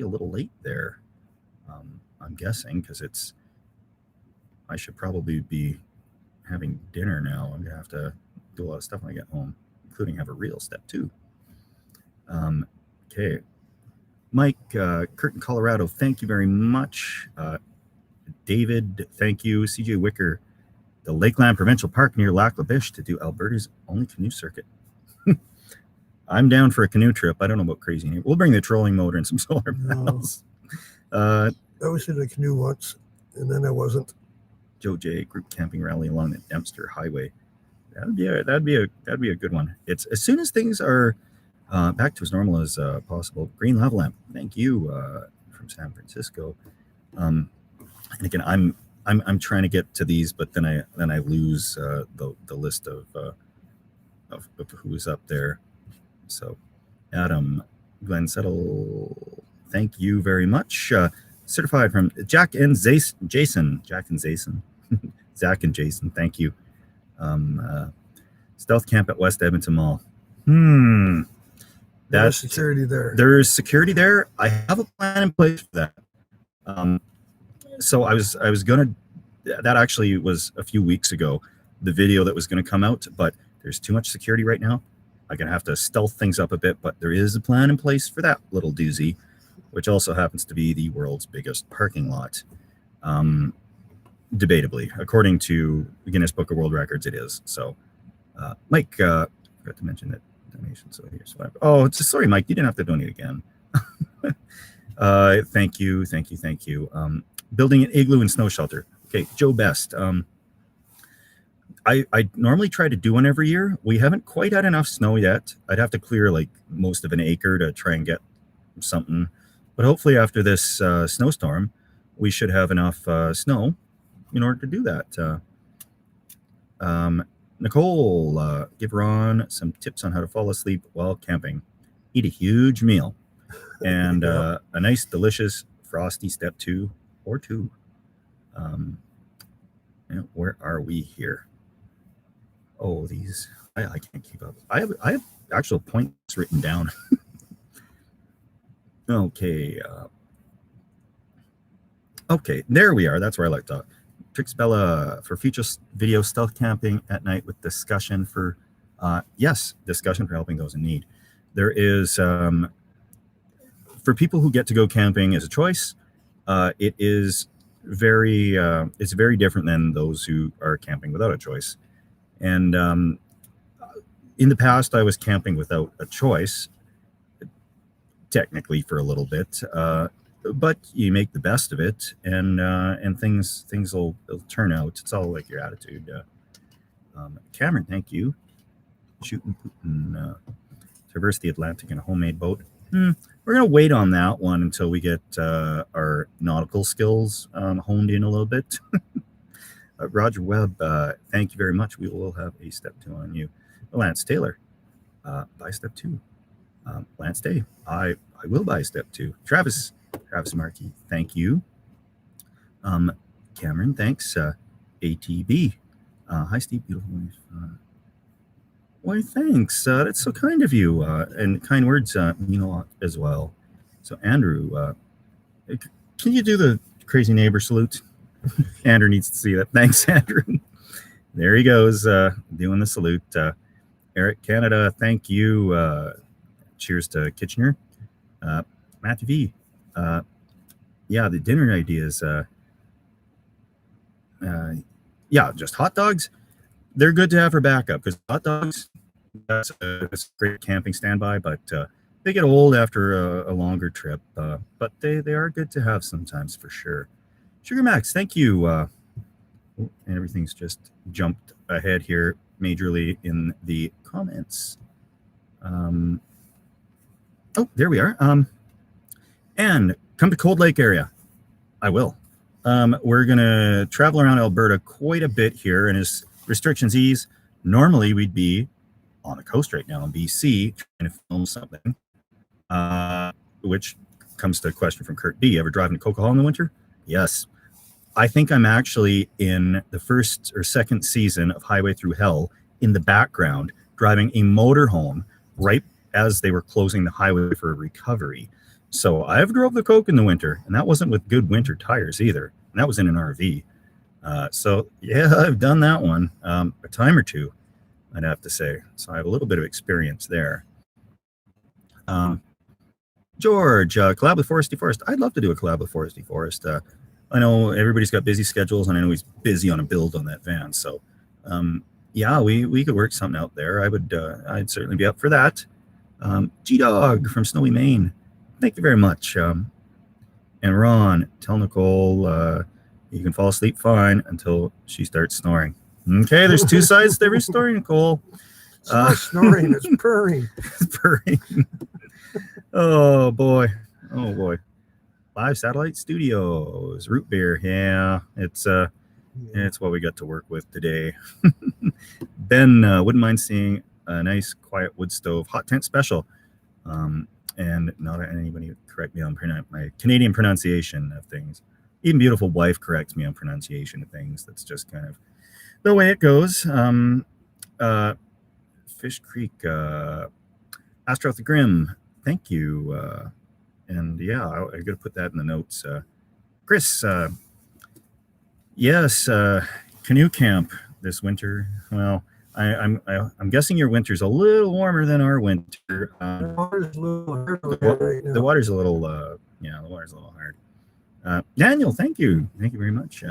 little late there. I'm guessing because I should probably be having dinner now. I'm gonna have to do a lot of stuff when I get home, including have a real step 2. Okay. Mike, Curtin, Colorado, thank you very much. David, thank you. CJ Wicker, the Lakeland Provincial Park near Lac La Biche to do Alberta's only canoe circuit. I'm down for a canoe trip. I don't know about crazy. We'll bring the trolling motor and some solar panels. I was in a canoe once, and then I wasn't. Joe J, group camping rally along the Dempster Highway. That'd be a good one. It's as soon as things are back to as normal as possible. Green Lava Lamp, thank you from San Francisco. And again, I'm trying to get to these, but then I lose the list of who's up there. So, Adam, Glenn Settle, thank you very much. Certified from Jack and Jason. Jack and Jason. Zach and Jason, thank you. Stealth camp at West Edmonton Mall. There's security there. There's security there. I have a plan in place for that. So I was gonna. That actually was a few weeks ago, the video that was going to come out, but there's too much security right now. I'm gonna have to stealth things up a bit, but there is a plan in place for that little doozy, which also happens to be the world's biggest parking lot. Debatably, according to the Guinness Book of World Records, it is. So, Mike, forgot to mention that donation. So here's 5. Oh, sorry, Mike, you didn't have to donate again. Thank you. Building an igloo and snow shelter. Okay, Joe Best. I normally try to do one every year. We haven't quite had enough snow yet. I'd have to clear like most of an acre to try and get something. But hopefully after this snowstorm, we should have enough snow in order to do that. Nicole, give Ron some tips on how to fall asleep while camping. Eat a huge meal and a nice, delicious, frosty step 2 or 2. Where are we here? Oh, these, I can't keep up. I have actual points written down. Okay. Okay, there we are. That's where I like to. Trix Bella, for future video stealth camping at night with discussion for, yes, discussion for helping those in need. There is, for people who get to go camping as a choice, it is very, it's very different than those who are camping without a choice. And in the past, I was camping without a choice, technically for a little bit, but you make the best of it, and things will turn out. It's all like your attitude. Cameron, thank you. Shooting Putin, traverse the Atlantic in a homemade boat. We're gonna wait on that one until we get our nautical skills honed in a little bit. Roger Webb, thank you very much. We will have a step 2 on you. Lance Taylor, buy step 2. Lance Day, I will buy step 2. Travis Markey, thank you. Cameron, thanks. ATB, hi Steve, beautiful wife. Why, thanks. That's so kind of you, and kind words mean a lot as well. So Andrew, can you do the crazy neighbor salute? Andrew needs to see that. Thanks, Andrew. There he goes, doing the salute. Eric Canada, thank you. Cheers to Kitchener. Matthew V. Yeah, the dinner ideas. Yeah, just hot dogs. They're good to have for backup because hot dogs, that's a great camping standby, but they get old after a longer trip. But they are good to have sometimes for sure. Sugar Max, thank you. And everything's just jumped ahead here majorly in the comments. Oh, there we are. And come to Cold Lake area. I will. We're going to travel around Alberta quite a bit here, and as restrictions ease, normally we'd be on the coast right now in BC trying to film something, which comes to a question from Kurt B. Ever driving to Coquihalla in the winter? Yes. I think I'm actually in the first or second season of Highway Through Hell in the background, driving a motorhome right as they were closing the highway for recovery. So I've drove the Coke in the winter, and that wasn't with good winter tires either. And that was in an RV. So yeah, I've done that one a time or two, I'd have to say. So I have a little bit of experience there. George, collab with Foresty Forest. I'd love to do a collab with Foresty Forest. I know everybody's got busy schedules, and I know he's busy on a build on that van. So yeah, we could work something out there. I'd certainly be up for that. G-Dog from Snowy, Maine. Thank you very much. And Ron, tell Nicole you can fall asleep fine until she starts snoring. Okay, there's two sides to every story, Nicole. It's not snoring, it's purring. It's purring. Oh boy. Live satellite studios, root beer. Yeah, it's what we got to work with today. Ben wouldn't mind seeing a nice quiet wood stove hot tent special. And not anybody correct me on my Canadian pronunciation of things. Even beautiful wife corrects me on pronunciation of things. That's just kind of the way it goes. Fish Creek, Astroth the Grim, thank you. And yeah, I got to put that in the notes. Chris, yes, canoe camp this winter. Well, I'm guessing your winter's a little warmer than our winter. The water's a little hard The right now. water's a little, yeah, the water's a little hard. Daniel, thank you very much.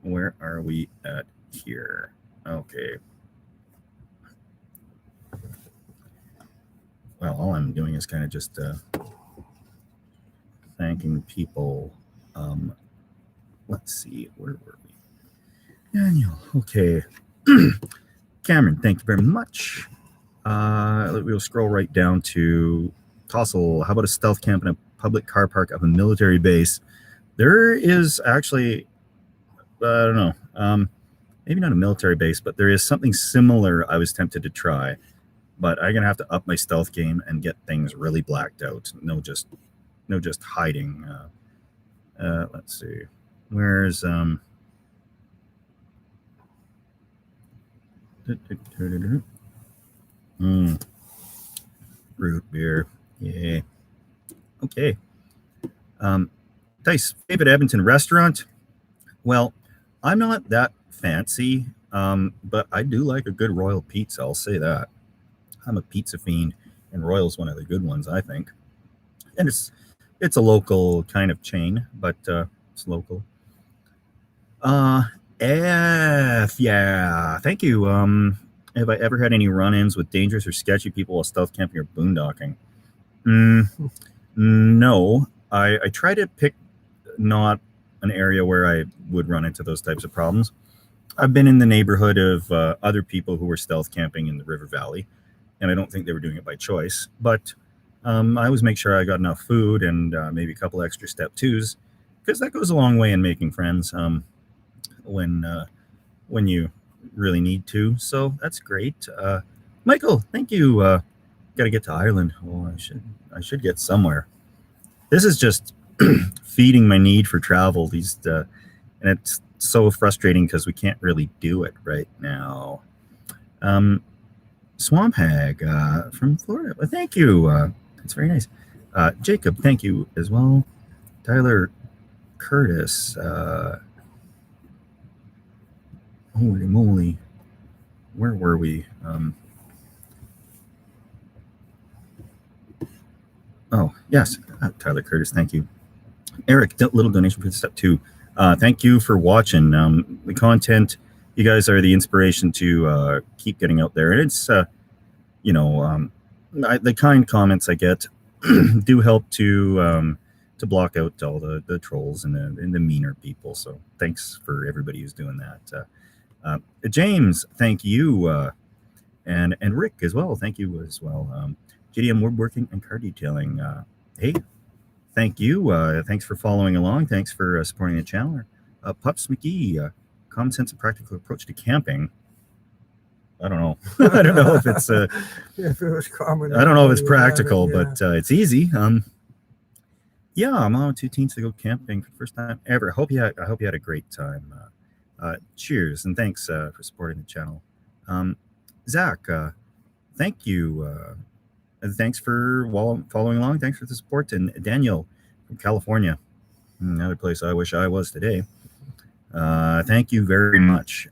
Where are we at here? Okay. Well, all I'm doing is kind of just thanking people. Let's see, where were we? Daniel, okay. Cameron, thank you very much. We'll scroll right down to Tossel. How about a stealth camp in a public car park of a military base? There is actually, I don't know, maybe not a military base, but there is something similar I was tempted to try. But I'm gonna have to up my stealth game and get things really blacked out. No just hiding. Let's see. Where's root beer. Yay. Okay. Dice, favorite Edmonton restaurant? Well, I'm not that fancy, but I do like a good Royal pizza. I'll say that. I'm a pizza fiend, and Royal's one of the good ones, I think. And it's a local kind of chain, but it's local. F, yeah, thank you. Have I ever had any run-ins with dangerous or sketchy people while stealth camping or boondocking? No, I try to pick not an area where I would run into those types of problems. I've been in the neighborhood of other people who were stealth camping in the River Valley, and I don't think they were doing it by choice. But I always make sure I got enough food and maybe a couple extra step twos, because that goes a long way in making friends when you really need to. So that's great. Michael, thank you. Got to get to Ireland. Oh, I should get somewhere. This is just feeding my need for travel. And it's so frustrating because we can't really do it right now. Swamp Hag from Florida. Well, thank you. That's very nice. Jacob, thank you as well. Tyler Curtis. Holy moly. Where were we? Oh, yes. Tyler Curtis, thank you. Eric, little donation for step 2. Thank you for watching. The content, you guys are the inspiration to keep getting out there. And it's, the kind comments I get do help to block out all the trolls and the meaner people. So thanks for everybody who's doing that. James, thank you. And Rick as well. Thank you as well. JDM woodworking and car detailing. Hey, thank you. Thanks for following along. Thanks for supporting the channel. Pups McGee, common sense and practical approach to camping. I don't know. I don't know if it's if it was common. I don't know if it's practical, but it's easy. Yeah, I'm on 2 teens to go camping for the first time ever. I hope you had a great time. Cheers and thanks for supporting the channel. Zach, thank you. Thanks for following along. Thanks for the support. And Daniel from California, another place I wish I was today. Thank you very much.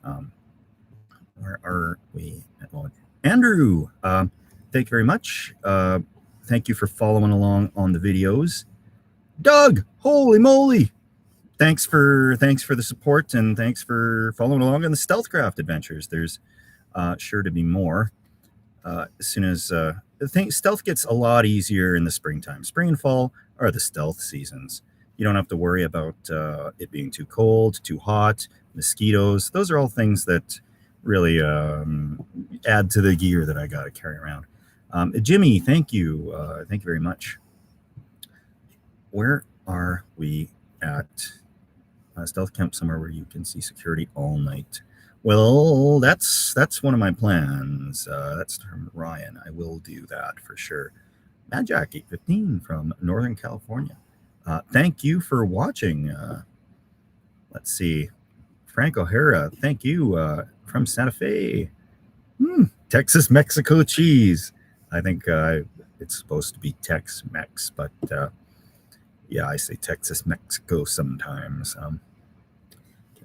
Where are we at the moment? Andrew, thank you very much. Thank you for following along on the videos. Doug, holy moly. Thanks for the support, and thanks for following along on the Stealthcraft adventures. There's sure to be more. As soon as stealth gets a lot easier in the springtime. Spring and fall are the stealth seasons. You don't have to worry about it being too cold, too hot, mosquitoes. Those are all things that really add to the gear that I got to carry around. Jimmy, thank you. Thank you very much. Where are we at? Stealth camp somewhere where you can see security all night. Well, that's one of my plans. That's from Ryan. I will do that for sure. Mad Jack 815 from Northern California. Thank you for watching. Let's see. Frank O'Hara, thank you from Santa Fe. Texas Mexico cheese. I think it's supposed to be Tex-Mex, but yeah, I say Texas Mexico sometimes. Can't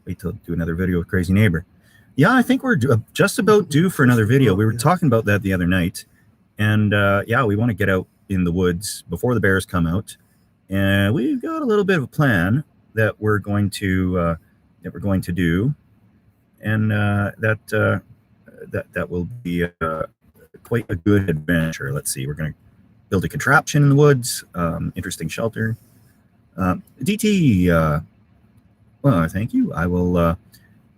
wait to do another video with Crazy Neighbor. Yeah, I think we're just about due for another video. We were talking about that the other night, and yeah, we want to get out in the woods before the bears come out, and we've got a little bit of a plan that we're going to do, and that will be quite a good adventure. Let's see, we're going to build a contraption in the woods, interesting shelter. DT, well, thank you. I will,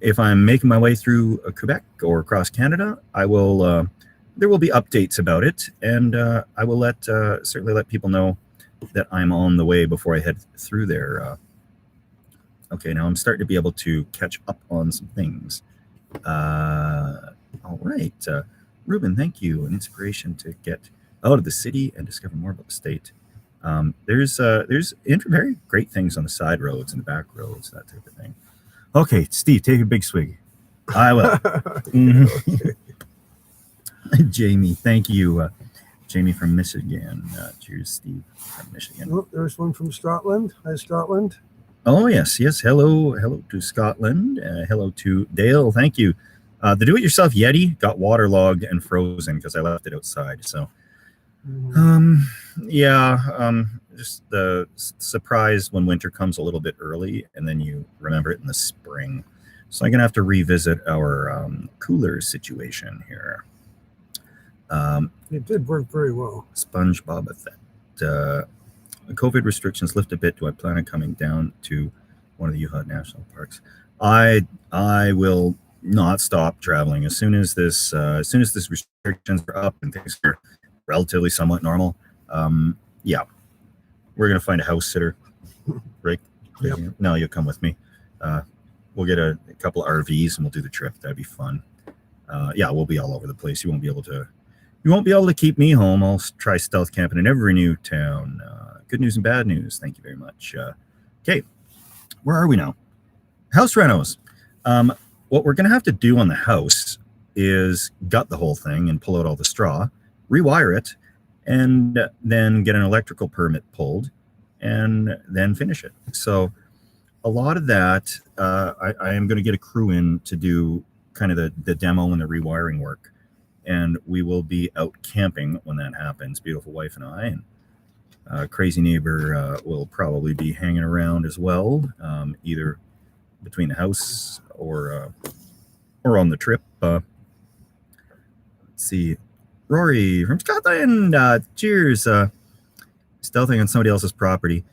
if I'm making my way through Quebec or across Canada, I will, there will be updates about it, and I will certainly let people know that I'm on the way before I head through there. Okay, now I'm starting to be able to catch up on some things. All right, Ruben, thank you. An inspiration to get out of the city and discover more about the state. There's very great things on the side roads and the back roads, that type of thing. Okay, Steve, take a big swig. I will. Jamie, thank you. Jamie from Michigan. Cheers, Steve from Michigan. Oh, there's one from Scotland. Hi, Scotland. Oh, yes. Hello to Scotland. Hello to Dale. Thank you. The do-it-yourself Yeti got waterlogged and frozen because I left it outside. So, yeah, just the surprise when winter comes a little bit early, and then you remember it in the spring. So I'm going to have to revisit our cooler situation here. It did work very well. SpongeBob effect. COVID restrictions lift a bit. Do I plan on coming down to one of the Utah national parks? I will not stop traveling as soon as this restrictions are up and things are relatively somewhat normal. Yeah, we're gonna find a house sitter, right? Yep. No, you'll come with me. We'll get a couple of RVs and we'll do the trip. That'd be fun. Yeah, we'll be all over the place. You won't be able to keep me home. I'll try stealth camping in every new town. Good news and bad news. Thank you very much. Okay, where are we now? House renos. What we're going to have to do on the house is gut the whole thing and pull out all the straw, rewire it, and then get an electrical permit pulled, and then finish it. So a lot of that, I am going to get a crew in to do kind of the demo and the rewiring work. And we will be out camping when that happens. Beautiful wife and I, and Crazy Neighbor will probably be hanging around as well, either between the house or on the trip. Let's see, Rory from Scotland. Cheers. Stealthing on somebody else's property.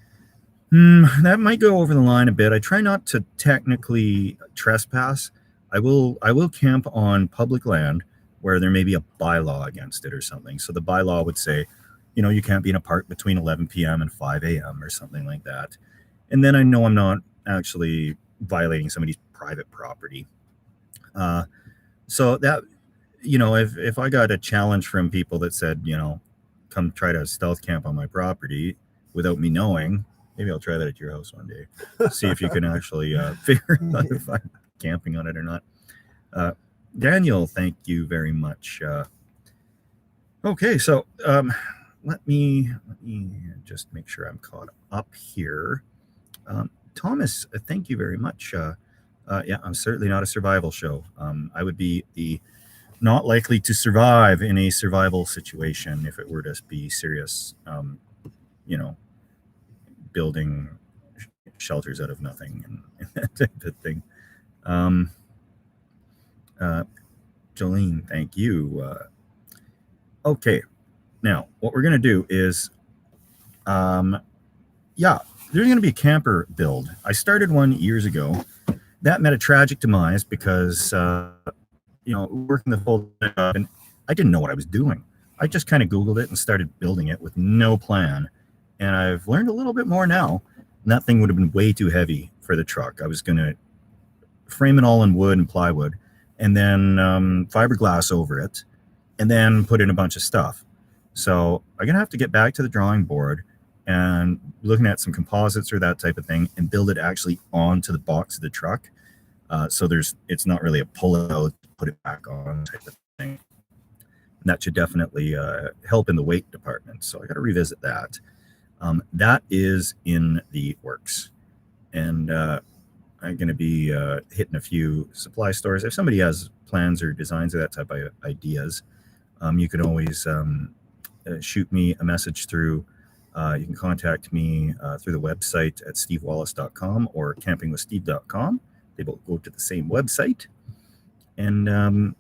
That might go over the line a bit. I try not to technically trespass. I will camp on public land where there may be a bylaw against it or something. So the bylaw would say, you can't be in a park between 11 p.m. and 5 a.m. or something like that. And then I know I'm not actually violating somebody's private property. So that, if I got a challenge from people that said, come try to stealth camp on my property without me knowing, maybe I'll try that at your house one day. See if you can actually figure out if I'm camping on it or not. Daniel, thank you very much. Okay, so let me just make sure I'm caught up here. Thomas, thank you very much. Yeah, I'm certainly not a survival show. I would be not likely to survive in a survival situation if it were to be serious, building shelters out of nothing and that type of thing. Jolene, thank you. Okay, now what we're going to do is, yeah, there's going to be a camper build. I started one years ago. That met a tragic demise because, working the full job, and I didn't know what I was doing. I just kind of Googled it and started building it with no plan. And I've learned a little bit more now. And that thing would have been way too heavy for the truck. I was going to frame it all in wood and plywood, and then fiberglass over it, and then put in a bunch of stuff. So I'm going to have to get back to the drawing board and looking at some composites or that type of thing and build it actually onto the box of the truck. So it's not really a pull out, put it back on type of thing. That should definitely help in the weight department. So I got to revisit that. That is in the works. And I'm going to be hitting a few supply stores. If somebody has plans or designs or that type of ideas, you can always shoot me a message through. You can contact me through the website at stevewallace.com or campingwithsteve.com. They both go to the same website. And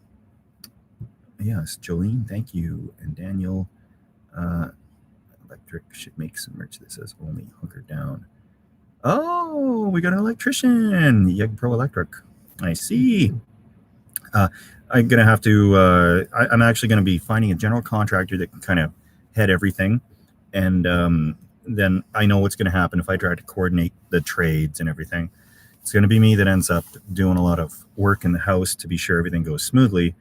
yes, Jolene, thank you. And Daniel, Electric should make some merch that says only hunker down. Oh, we got an electrician, Yeg Pro Electric. I see. I'm gonna have to. I'm actually gonna be finding a general contractor that can kind of head everything, and then I know what's gonna happen if I try to coordinate the trades and everything. It's gonna be me that ends up doing a lot of work in the house to be sure everything goes smoothly,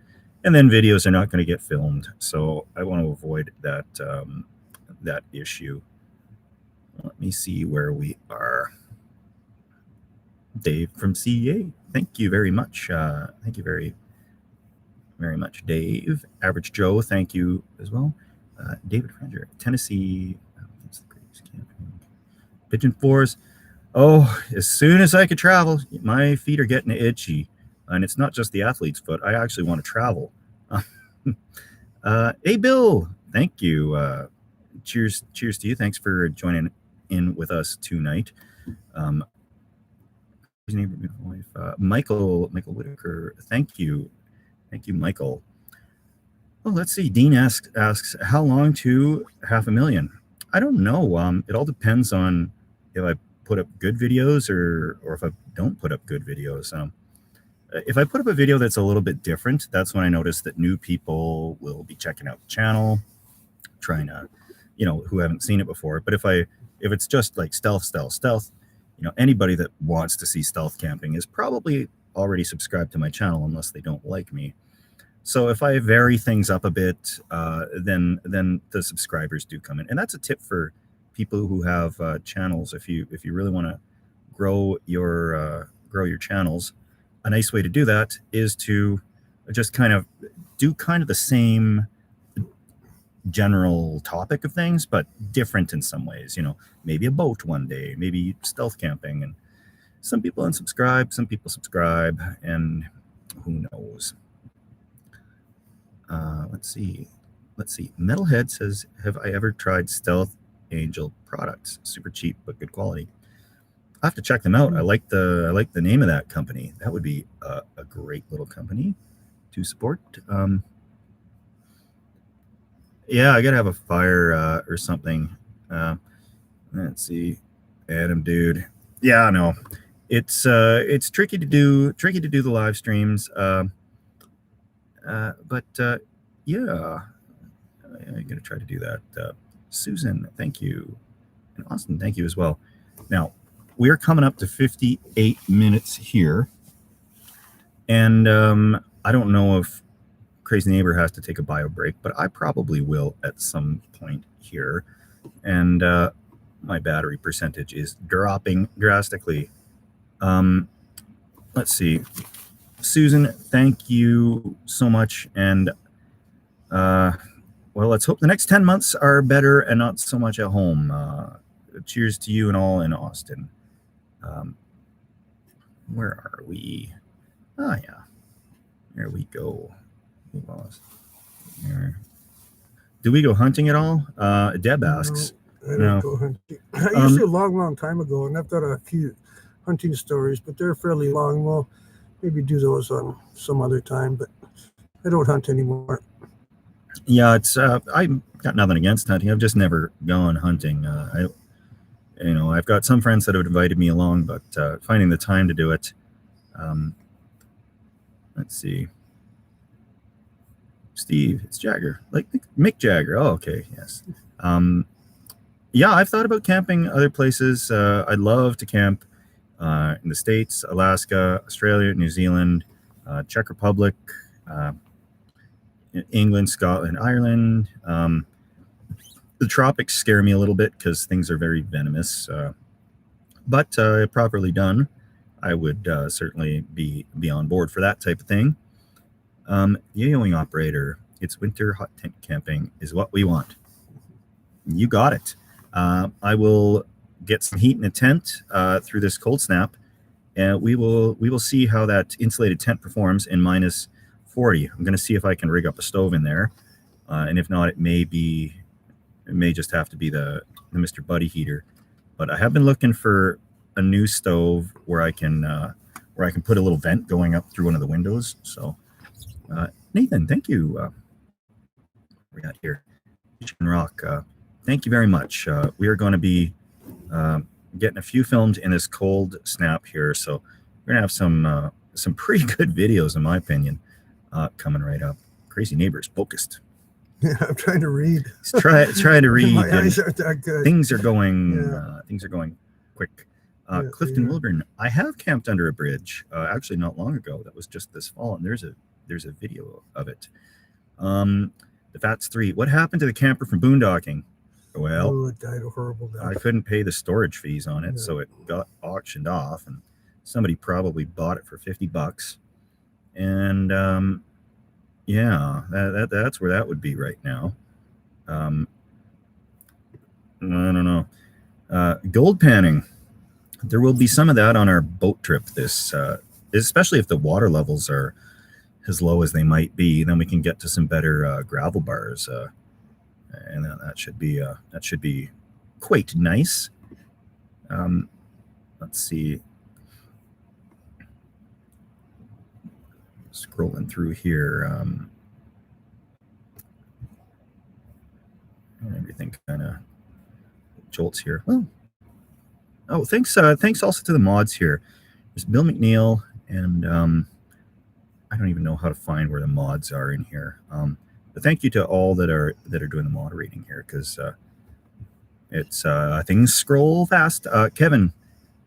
and then videos are not gonna get filmed. So I want to avoid that that issue. Let me see where we are. Dave from CEA. Thank you very much. Thank you very much, Dave. Average Joe, thank you as well. David Franger, Tennessee. Pigeon Force. Oh, as soon as I could travel, my feet are getting itchy. And it's not just the athlete's foot. I actually want to travel. Hey, Bill, thank you. Cheers to you. Thanks for joining in with us tonight. Michael Whitaker, thank you, Michael. Oh, let's see. Dean asks how long to 500,000. I don't know. It all depends on if I put up good videos or if I don't put up good videos. If I put up a video that's a little bit different, that's when I notice that new people will be checking out the channel, trying to, who haven't seen it before. But if it's just like stealth, anybody that wants to see stealth camping is probably already subscribed to my channel unless they don't like me. So if I vary things up a bit, then the subscribers do come in. And that's a tip for people who have channels. If you really want to grow your channels, a nice way to do that is to just kind of do the same general topic of things, but different in some ways. Maybe a boat one day, maybe stealth camping, and some people unsubscribe, some people subscribe, and who knows. Let's see. Metalhead says, have I ever tried Stealth Angel products? Super cheap but good quality. I have to check them out. I like the name of that company. That would be a great little company to support. Yeah, I gotta have a fire or something. Let's see, Adam, dude. Yeah, I know. It's tricky to do the live streams. But yeah, I'm gonna try to do that. Susan, thank you, and Austin, thank you as well. Now we are coming up to 58 minutes here, and I don't know if Crazy Neighbor has to take a bio break, but I probably will at some point here. And my battery percentage is dropping drastically. Let's see. Susan, thank you so much. And well, let's hope the next 10 months are better and not so much at home. Cheers to you and all in Austin. Where are we? Oh, yeah. There we go. Do we go hunting at all? Deb asks. No, I don't go hunting. I used to a long time ago, and I've got a few hunting stories, but they're fairly long. We'll maybe do those on some other time, but I don't hunt anymore. Yeah, it's I've got nothing against hunting. I've just never gone hunting. I've got some friends that have invited me along, but finding the time to do it. Let's see. Steve, it's Jagger, like Mick Jagger. Oh, okay, yes. Yeah, I've thought about camping other places. I'd love to camp in the States, Alaska, Australia, New Zealand, Czech Republic, England, Scotland, Ireland. The tropics scare me a little bit because things are very venomous. But properly done, I would certainly be on board for that type of thing. Yo-yoing operator. It's winter hot tent camping is what we want. You got it. I will get some heat in the tent through this cold snap, and we will see how that insulated tent performs in minus 40. I'm going to see if I can rig up a stove in there, and if not, it may just have to be the Mr. Buddy heater. But I have been looking for a new stove where I can put a little vent going up through one of the windows. So, Nathan, thank you. We got here, Chicken Rock. Thank you very much. We are going to be getting a few filmed in this cold snap here, so we're gonna have some pretty good videos, in my opinion, coming right up. Crazy Neighbors focused. Yeah, I'm trying to read. Try to read. My eyes aren't that good. Things are going quick. Clifton yeah. Wilburn. I have camped under a bridge actually not long ago. That was just this fall, and there's a video of it. The Fats 3. What happened to the camper from boondocking? Well, it died a horrible death. I couldn't pay the storage fees on it, so it got auctioned off, and somebody probably bought it for $50. And yeah, that's where that would be right now. I don't know. Gold panning. There will be some of that on our boat trip. This, especially if the water levels are as low as they might be, then we can get to some better gravel bars. And that should be quite nice. Let's see. Scrolling through here, everything kind of jolts here. Well, oh, thanks also to the mods here. There's Bill McNeil, and I don't even know how to find where the mods are in here. But thank you to all that are doing the moderating here, because it's things scroll fast. Kevin,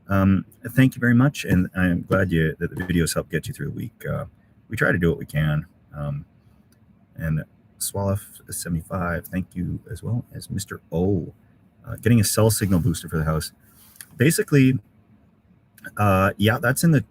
thank you very much, and I'm glad that the videos help get you through the week. We try to do what we can. And Swallow75, thank you, as well as Mr. O. Getting a cell signal booster for the house. Basically, yeah, that's in the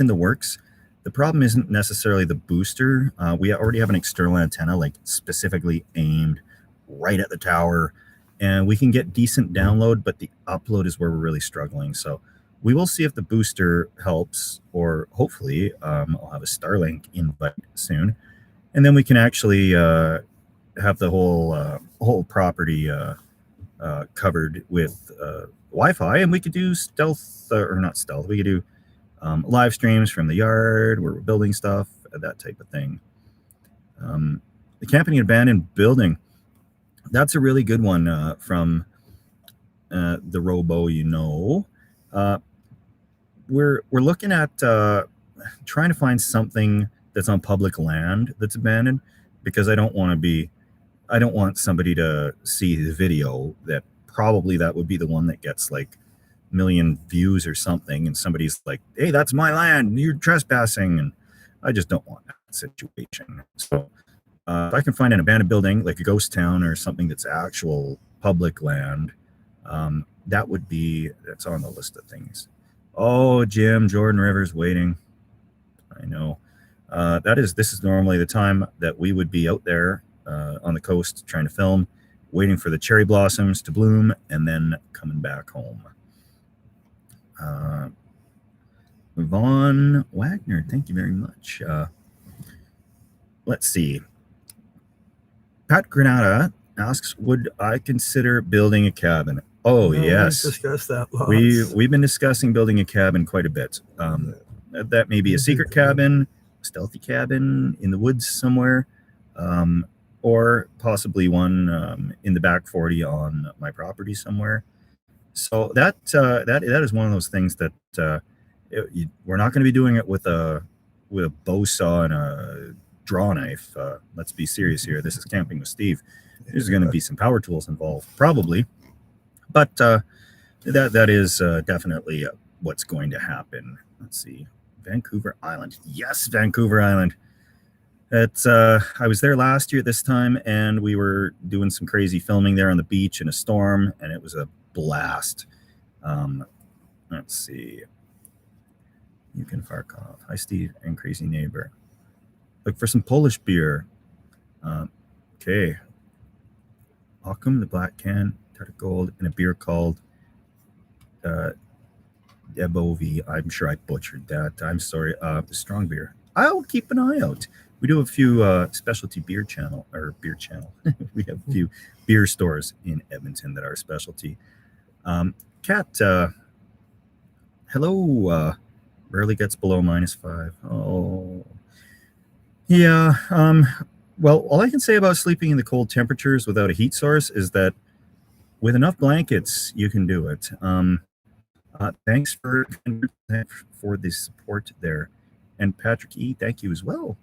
works. The problem isn't necessarily the booster. We already have an external antenna, like specifically aimed right at the tower, and we can get decent download, but the upload is where we're really struggling. So we will see if the booster helps, or hopefully I'll have a Starlink invite soon, and then we can actually have the whole property covered with Wi-Fi, and we could do stealth, or not stealth. We could do live streams from the yard where we're building stuff, that type of thing. The camping in abandoned building. That's a really good one from the Robo, we're looking at trying to find something that's on public land that's abandoned, because I don't want somebody to see the video that probably that would be the one that gets like million views or something, and somebody's like, hey, that's my land, you're trespassing, and I just don't want that situation. So if I can find an abandoned building like a ghost town or something that's actual public land, that's on the list of things. Oh, Jim, Jordan Rivers waiting. I know. This is normally the time that we would be out there on the coast trying to film, waiting for the cherry blossoms to bloom, and then coming back home. Vaughn Wagner, thank you very much. Let's see. Pat Granada asks, would I consider building a cabin? Oh, no, yes. We've discussed that lots. We've been discussing building a cabin quite a bit. That may be a secret cabin, stealthy cabin in the woods somewhere, or possibly one in the back 40 on my property somewhere. So that is one of those things that we're not going to be doing it with a bow saw and a draw knife. Let's be serious here. This is Camping with Steve. There's going to be some power tools involved, probably, but that is definitely what's going to happen. Let's see, Vancouver Island. Yes, Vancouver Island. It's I was there last year at this time, and we were doing some crazy filming there on the beach in a storm, and it was a blast. Let's see. You can Farkov. Hi, Steve and Crazy Neighbor. Look for some Polish beer. Okay. Ockham, the black can, Tartar Gold, and a beer called Ebovi. I'm sure I butchered that. I'm sorry. Strong beer. I'll keep an eye out. We do a few specialty beer channel. We have a few beer stores in Edmonton that are specialty. Kat, hello. Rarely gets below -5. Oh, yeah. Well, all I can say about sleeping in the cold temperatures without a heat source is that with enough blankets, you can do it. Thanks for the support there. And Patrick E., thank you as well.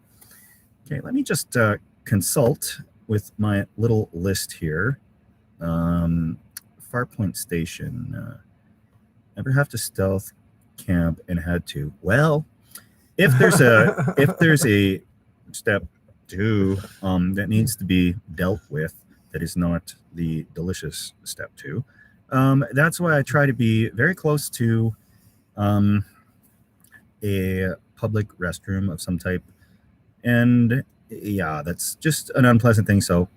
Okay, let me just consult with my little list here. Farpoint Station. Never have to stealth camp and had to. Well, if there's a step 2 that needs to be dealt with, that is not the delicious step 2. That's why I try to be very close to a public restroom of some type. And yeah, that's just an unpleasant thing. So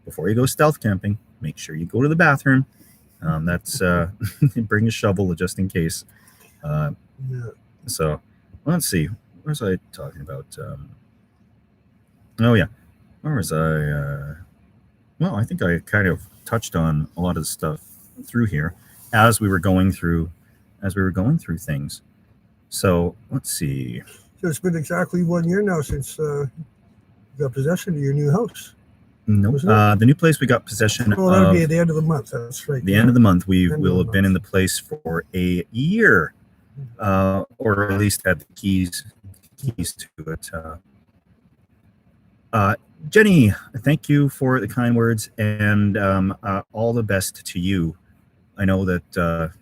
before you go stealth camping, make sure you go to the bathroom. That's bring a shovel just in case. Yeah. So let's see. What was I talking about? Oh yeah, where was I? Well, I think I kind of touched on a lot of the stuff through here as we were going through things. So let's see. So it's been exactly 1 year now since you got possession of your new house. No, the new place we got possession Oh, that would of be at the end of the month. That's right. the end of the month. We End of will the have been in the place for a year, or at least had the keys to it. Jenny, thank you for the kind words, and all the best to you. I know that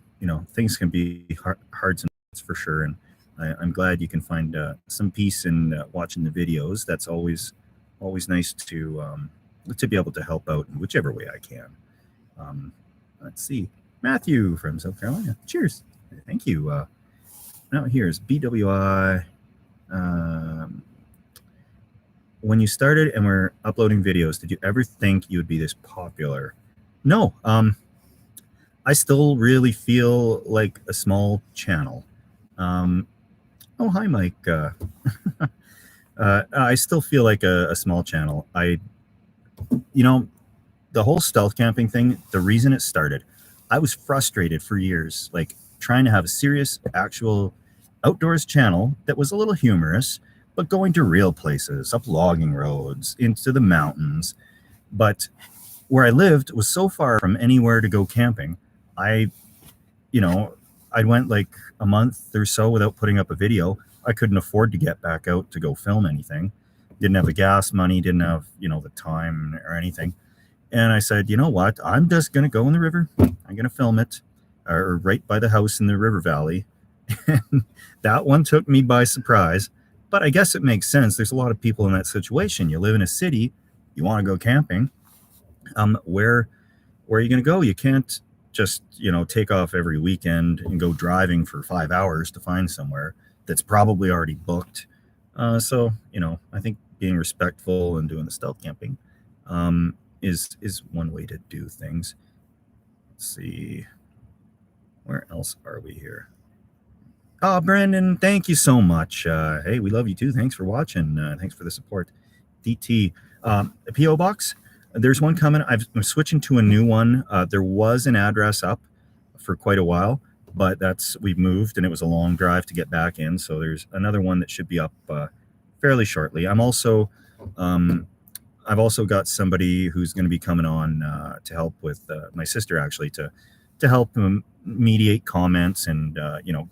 things can be hard sometimes for sure, and I'm glad you can find some peace in watching the videos. That's always nice to be able to help out in whichever way I can. Let's see, Matthew from South Carolina. Cheers, thank you. Now here's BWI. When you started and were uploading videos, did you ever think you would be this popular? No. I still really feel like a small channel. Oh, hi, Mike. I still feel like a small channel. The whole stealth camping thing, the reason it started, I was frustrated for years, like trying to have a serious, actual outdoors channel that was a little humorous, but going to real places, up logging roads, into the mountains. But where I lived was so far from anywhere to go camping. I went like a month or so without putting up a video. I couldn't afford to get back out to go film anything. Didn't have the gas money, didn't have, the time or anything. And I said, you know what? I'm just going to go in the river. I'm going to film it right by the house in the river valley. And that one took me by surprise. But I guess it makes sense. There's a lot of people in that situation. You live in a city, you want to go camping. Where are you going to go? You can't just, take off every weekend and go driving for 5 hours to find somewhere that's probably already booked. So, I think being respectful and doing the stealth camping is one way to do things. Let's see. Where else are we here? Oh, Brandon, thank you so much. Hey, we love you too. Thanks for watching. Thanks for the support. DT, a P.O. box. There's one coming. I'm switching to a new one. There was an address up for quite a while, but we've moved and it was a long drive to get back in. So there's another one that should be up fairly shortly. I've also got somebody who's going to be coming on to help with my sister, actually, to help mediate comments and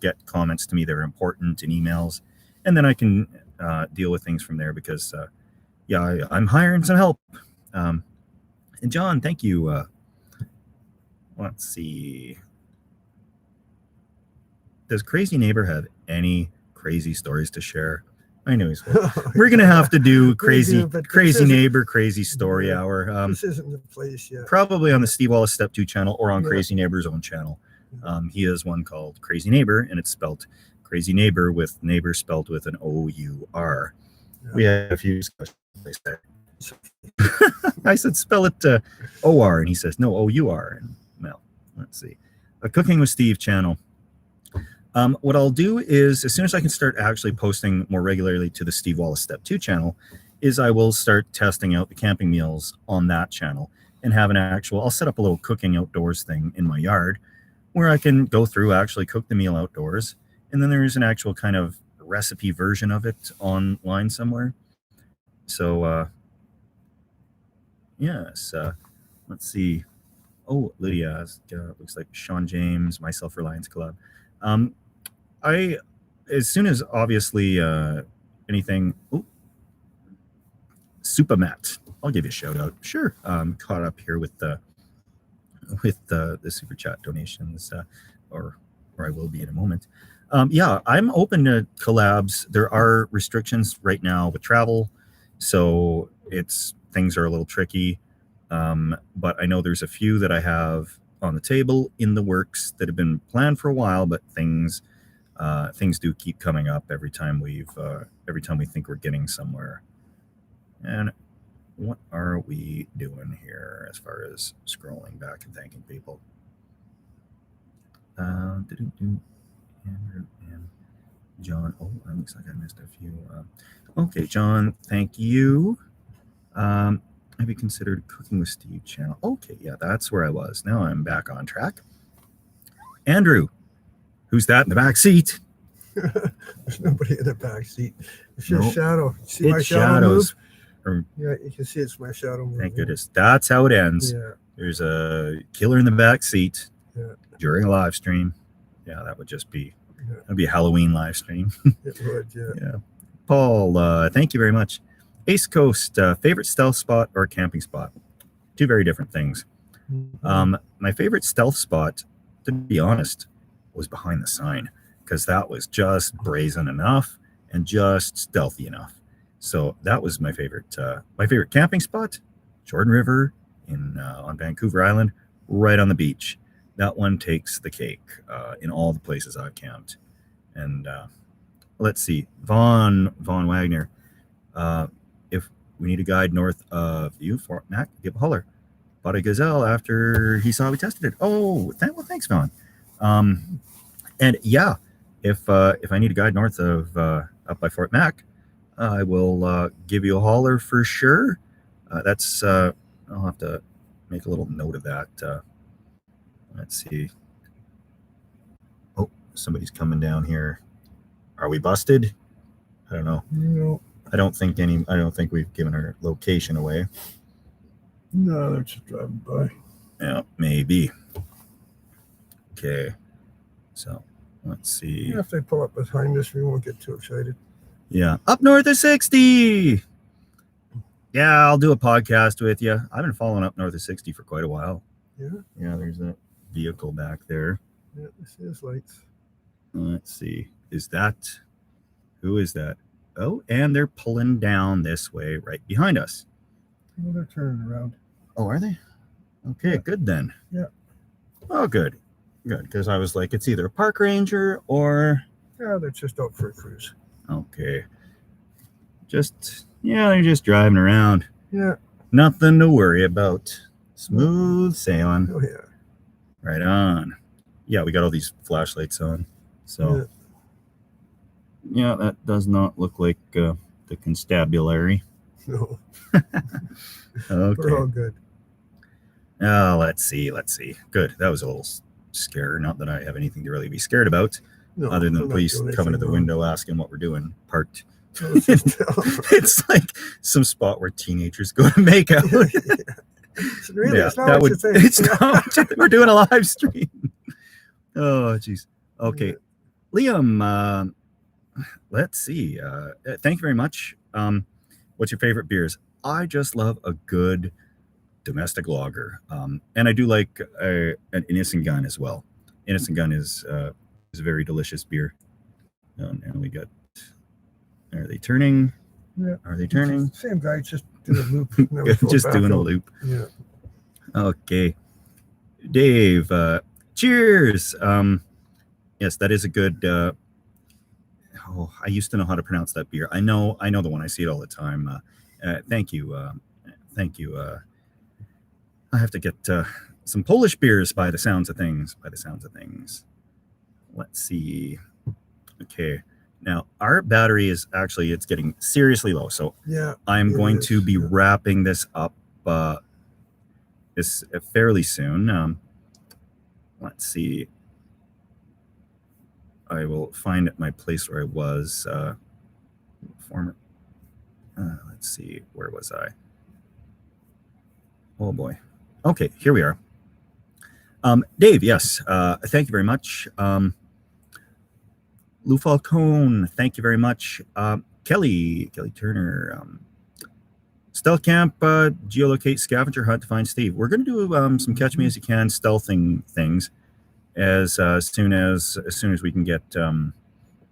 get comments to me that are important in emails, and then I can deal with things from there, because I'm hiring some help. And John, thank you. Let's see, does Crazy Neighbor have any crazy stories to share? I know he's we're gonna have to do crazy neighbor crazy story hour. This isn't the place yet. Probably on the Steve Wallace Step 2 channel or on Crazy Neighbor's own channel. He has one called Crazy Neighbor, and it's spelled Crazy Neighbor with neighbor spelled with an O-U-R. We had a few discussions. I said, spell it O-R, and he says, no, O-U-R. And, well, let's see. A Cooking with Steve channel. What I'll do is, as soon as I can start actually posting more regularly to the Steve Wallace Step 2 channel, is I will start testing out the camping meals on that channel and have an actual, I'll set up a little cooking outdoors thing in my yard where I can go through, actually cook the meal outdoors. And then there's an actual kind of recipe version of it online somewhere. So, yes, let's see. Oh, Lydia, looks like Sean James, My Self-Reliance Club. As soon as obviously anything, Supermat, I'll give you a shout out. Sure, caught up here with the super chat donations, or I will be in a moment. Yeah, I'm open to collabs. There are restrictions right now with travel, so things are a little tricky. But I know there's a few that I have on the table in the works that have been planned for a while, but things do keep coming up every time we think we're getting somewhere. And what are we doing here as far as scrolling back and thanking people? Andrew and John. Oh, it looks like I missed a few. Okay, John, thank you. Maybe considered Cooking with Steve channel. Okay, yeah, that's where I was. Now I'm back on track. Andrew, who's that in the back seat? There's nobody in the back seat. It's your Nope. shadow. See It's my shadow shadows. move? Yeah, you can see it's my shadow move. Thank goodness. That's how it ends. Yeah. There's a killer in the back seat during a live stream. Yeah, that would just be that'd be a Halloween live stream. It would, yeah. Yeah. Paul, thank you very much. Ace Coast, favorite stealth spot or camping spot? Two very different things. My favorite stealth spot, to be honest, was behind the sign, because that was just brazen enough and just stealthy enough. So that was my favorite camping spot, Jordan River on Vancouver Island, right on the beach. That one takes the cake in all the places I've camped. And let's see, Vaughn Wagner. If we need a guide north of you, Fort Mac, give a holler. Bought a gazelle after he saw we tested it. Oh, thanks, Vaughn. And yeah, if I need a guide north of up by Fort Mac, I will give you a holler for sure. That's I'll have to make a little note of that. Let's see. Oh, somebody's coming down here. Are we busted? I don't know. No. I don't think we've given our location away. No, they're just driving by. Yeah, maybe. Okay. So let's see. Yeah, if they pull up behind us, we won't get too excited. Yeah. Up north of 60. Yeah, I'll do a podcast with you. I've been following up north of 60 for quite a while. Yeah. Yeah, there's that vehicle back there. Yeah, this is lights. Let's see. Who is that? Oh, and they're pulling down this way right behind us. Well, they're turning around. Oh, are they? Okay, good then. Yeah. Oh, good. Good, because I was like, it's either a park ranger or... Yeah, they're just out for a cruise. Okay. They're just driving around. Yeah. Nothing to worry about. Smooth sailing. Oh, yeah. Right on. Yeah, we got all these flashlights on. So, yeah, that does not look like the constabulary. No. Okay. We're all good. Oh, let's see. Good. That was a little scare. Not that I have anything to really be scared about, other than the police coming to the window asking what we're doing. Parked. It's like some spot where teenagers go to make out. Really, yeah, it's not what you think. It's not. We're doing a live stream. Oh, jeez. Okay, Liam. Let's see. Thank you very much. What's your favorite beers? I just love a good domestic lager, and I do like an Innocent Gun as well. Innocent Gun is a very delicious beer. And we got. Are they turning? Yeah. Are they turning? Same guy, just doing a loop. Just doing a loop. Yeah. Okay. Dave, cheers. Yes, that is a good Oh, I used to know how to pronounce that beer. I know the one. I see it all the time. Thank you. Thank you. I have to get some Polish beers by the sounds of things. Let's see. Okay. Now our battery is actually, it's getting seriously low. So Yeah, I'm going is. to be wrapping this up this fairly soon. Let's see. I will find my place where I was. Let's see. Where was I? Oh boy. Okay, here we are. Dave, yes. Thank you very much. Lou Falcone, thank you very much. Kelly Turner. Stealth camp, geolocate, scavenger hunt to find Steve. We're going to do some catch me as you can stealthing things as soon as we can get a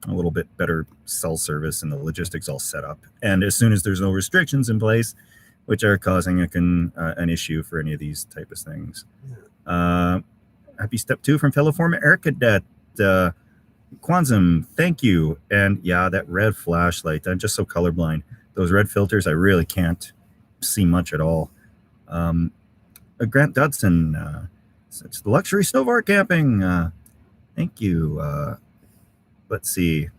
little bit better cell service and the logistics all set up, and as soon as there's no restrictions in place, which are causing an issue for any of these type of things. Happy step 2 from fellow former air cadet Quanzum, thank you. And yeah, that red flashlight, I'm just so colorblind. Those red filters, I really can't see much at all. Grant Dudson, it's the luxury snowbar camping. Thank you. Let's see.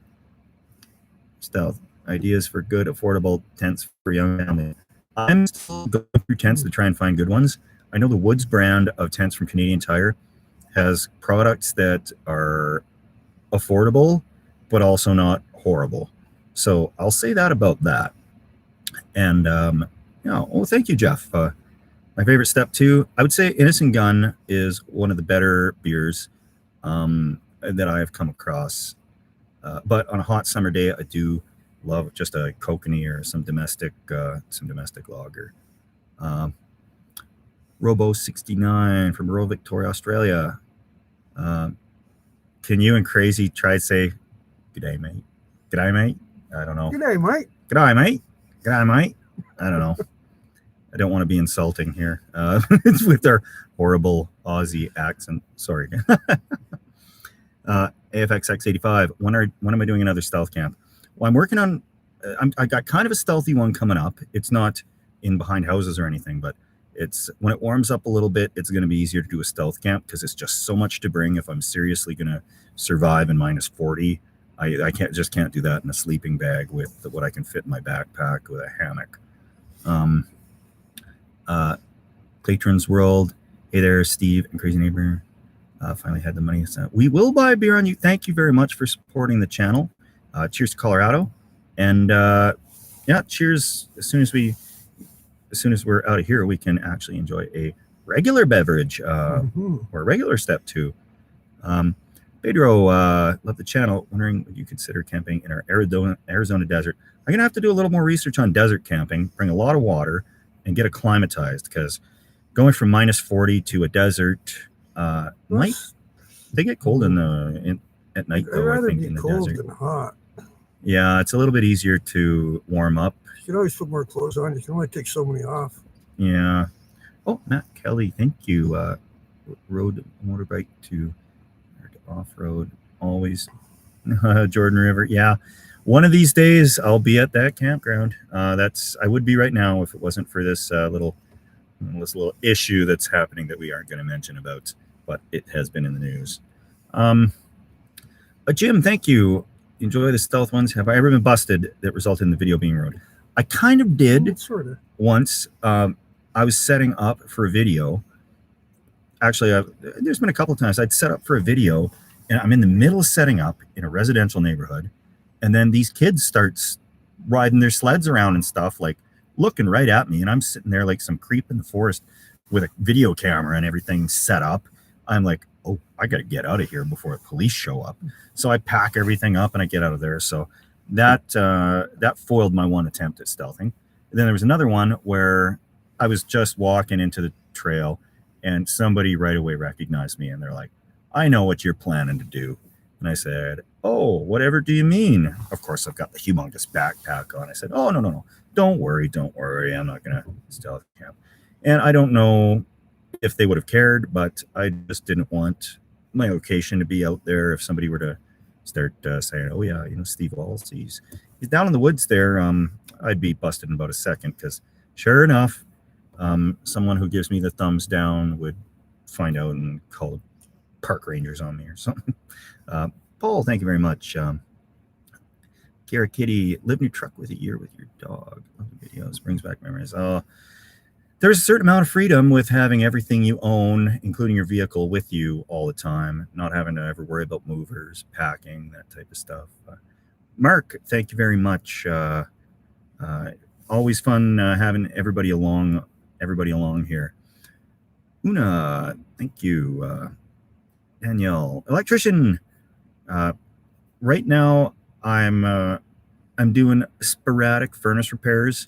Stealth ideas for good, affordable tents for young families. I'm still going through tents to try and find good ones. I know the Woods brand of tents from Canadian Tire has products that are affordable, but also not horrible. So I'll say that about that. And thank you, Jeff. My favorite step 2, I would say Innocent Gun is one of the better beers that I have come across. But on a hot summer day, I do love just a kokanee or some domestic lager. Robo 69 from rural Victoria, Australia. Can you and Crazy try to say g'day, mate? G'day, mate? I don't know. G'day, mate. G'day, mate. G'day, mate. I don't know. I don't want to be insulting here with our horrible Aussie accent. Sorry. AFXX85. When am I doing another stealth camp? Well, I'm working on. I got kind of a stealthy one coming up. It's not in behind houses or anything, but it's when it warms up a little bit, it's going to be easier to do a stealth camp because it's just so much to bring. If I'm seriously going to survive in -40, I can't do that in a sleeping bag with what I can fit in my backpack with a hammock. Patrons World. Hey there, Steve and Crazy Neighbor. Finally had the money. We will buy a beer on you. Thank you very much for supporting the channel. Cheers to Colorado. And yeah, cheers. As soon as we're out of here, we can actually enjoy a regular beverage or a regular step 2. Pedro, love the channel. Wondering would you consider camping in our Arizona desert? I'm gonna have to do a little more research on desert camping. Bring a lot of water and get acclimatized because going from -40 to a desert might they get cold at night though. I think in the cold desert. than hot. Yeah, it's a little bit easier to warm up. You can always put more clothes on. You can only take so many off. Yeah. Oh, Matt Kelly, thank you. Road motorbike to off-road always. Jordan River. Yeah. One of these days I'll be at that campground. I would be right now if it wasn't for this little issue that's happening that we aren't going to mention about, but it has been in the news. Jim, thank you. Enjoy the stealth ones. Have I ever been busted that resulted in the video being ruined? I kind of did once. I was setting up for a video. Actually, there's been a couple of times I'd set up for a video and I'm in the middle of setting up in a residential neighborhood. And then these kids start riding their sleds around and stuff, like looking right at me. And I'm sitting there like some creep in the forest with a video camera and everything set up. I'm like, oh, I got to get out of here before the police show up. So I pack everything up and I get out of there. So that foiled my one attempt at stealthing. And then there was another one where I was just walking into the trail and somebody right away recognized me and they're like, I know what you're planning to do. And I said, oh, whatever do you mean? Of course, I've got the humongous backpack on. I said, oh, no. Don't worry. I'm not going to stealth camp. And I don't know if they would have cared, but I just didn't want my location to be out there if somebody were to start saying, oh yeah, Steve Walls, he's down in the woods there, I'd be busted in about a second, because sure enough, someone who gives me the thumbs down would find out and call park rangers on me or something. Paul, thank you very much. Garrett Kitty, live in your truck with a year with your dog. Love the videos, brings back memories. There's a certain amount of freedom with having everything you own, including your vehicle, with you all the time, not having to ever worry about movers, packing, that type of stuff. Mark, thank you very much. Always fun having everybody along here. Una, thank you. Danielle, electrician. Right now, I'm doing sporadic furnace repairs,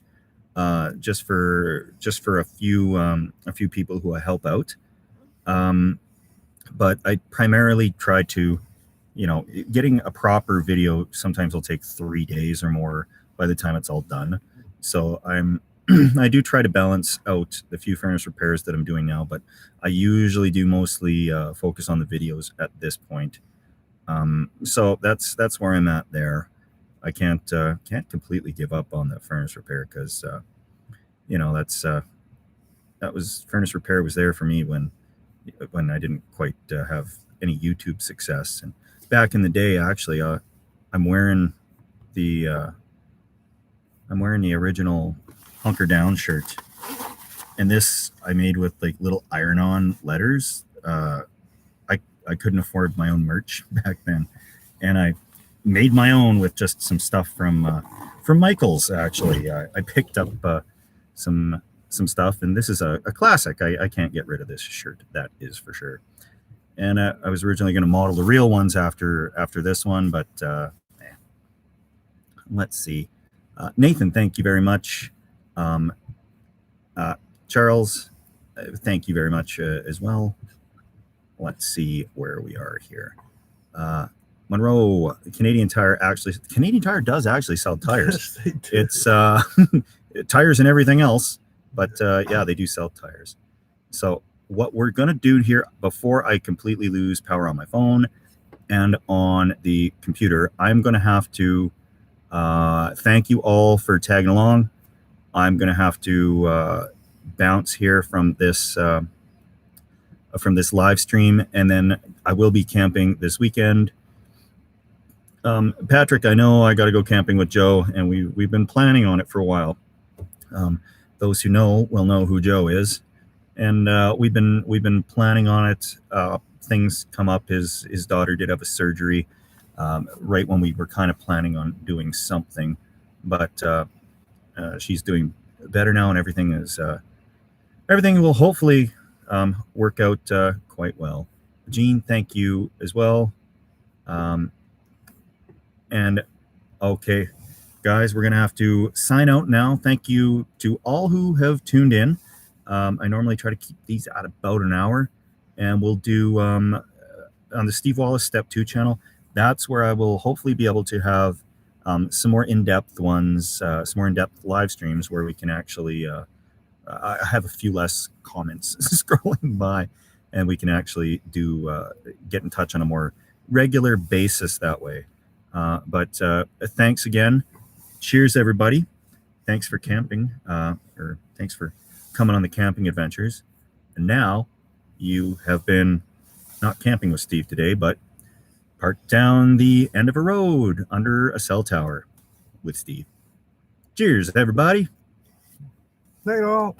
just for a few people who I help out. But I primarily try to, getting a proper video sometimes will take 3 days or more by the time it's all done. So I do try to balance out the few furnace repairs that I'm doing now, but I usually do mostly focus on the videos at this point. So that's where I'm at there. I can't completely give up on that furnace repair, because furnace repair was there for me when I didn't quite have any YouTube success. And back in the day, actually, I'm wearing the original Hunker Down shirt, and this I made with like little iron-on letters. I couldn't afford my own merch back then, and I made my own with just some stuff from Michael's. Actually, I picked up some stuff, and this is a classic. I can't get rid of this shirt, that is for sure. And I was originally going to model the real ones after this one, but let's see. Nathan, thank you very much. Charles, thank you very much as well. Let's see where we are here. Monroe, Canadian Tire does actually sell tires. Yes, they do. It's tires and everything else, but yeah, they do sell tires. So what we're going to do here, before I completely lose power on my phone and on the computer, I'm going to have to thank you all for tagging along. I'm going to have to bounce here from this live stream, and then I will be camping this weekend. Patrick, I know I got to go camping with Joe, and we've been planning on it for a while. Those who know will know who Joe is, and we've been planning on it. Things come up. His daughter did have a surgery right when we were kind of planning on doing something, but she's doing better now, and everything will hopefully work out quite well. Gene, thank you as well. And okay, guys, we're gonna have to sign out now. Thank you to all who have tuned in. I normally try to keep these at about an hour, and we'll do on the Steve Wallace Step 2 channel. That's where I will hopefully be able to have some more in-depth ones, some more in-depth live streams where we can actually I have a few less comments scrolling by, and we can actually get in touch on a more regular basis that way. But thanks again. Cheers, everybody. Thanks for camping, or thanks for coming on the camping adventures. And now you have been not camping with Steve today, but parked down the end of a road under a cell tower with Steve. Cheers, everybody. Night all.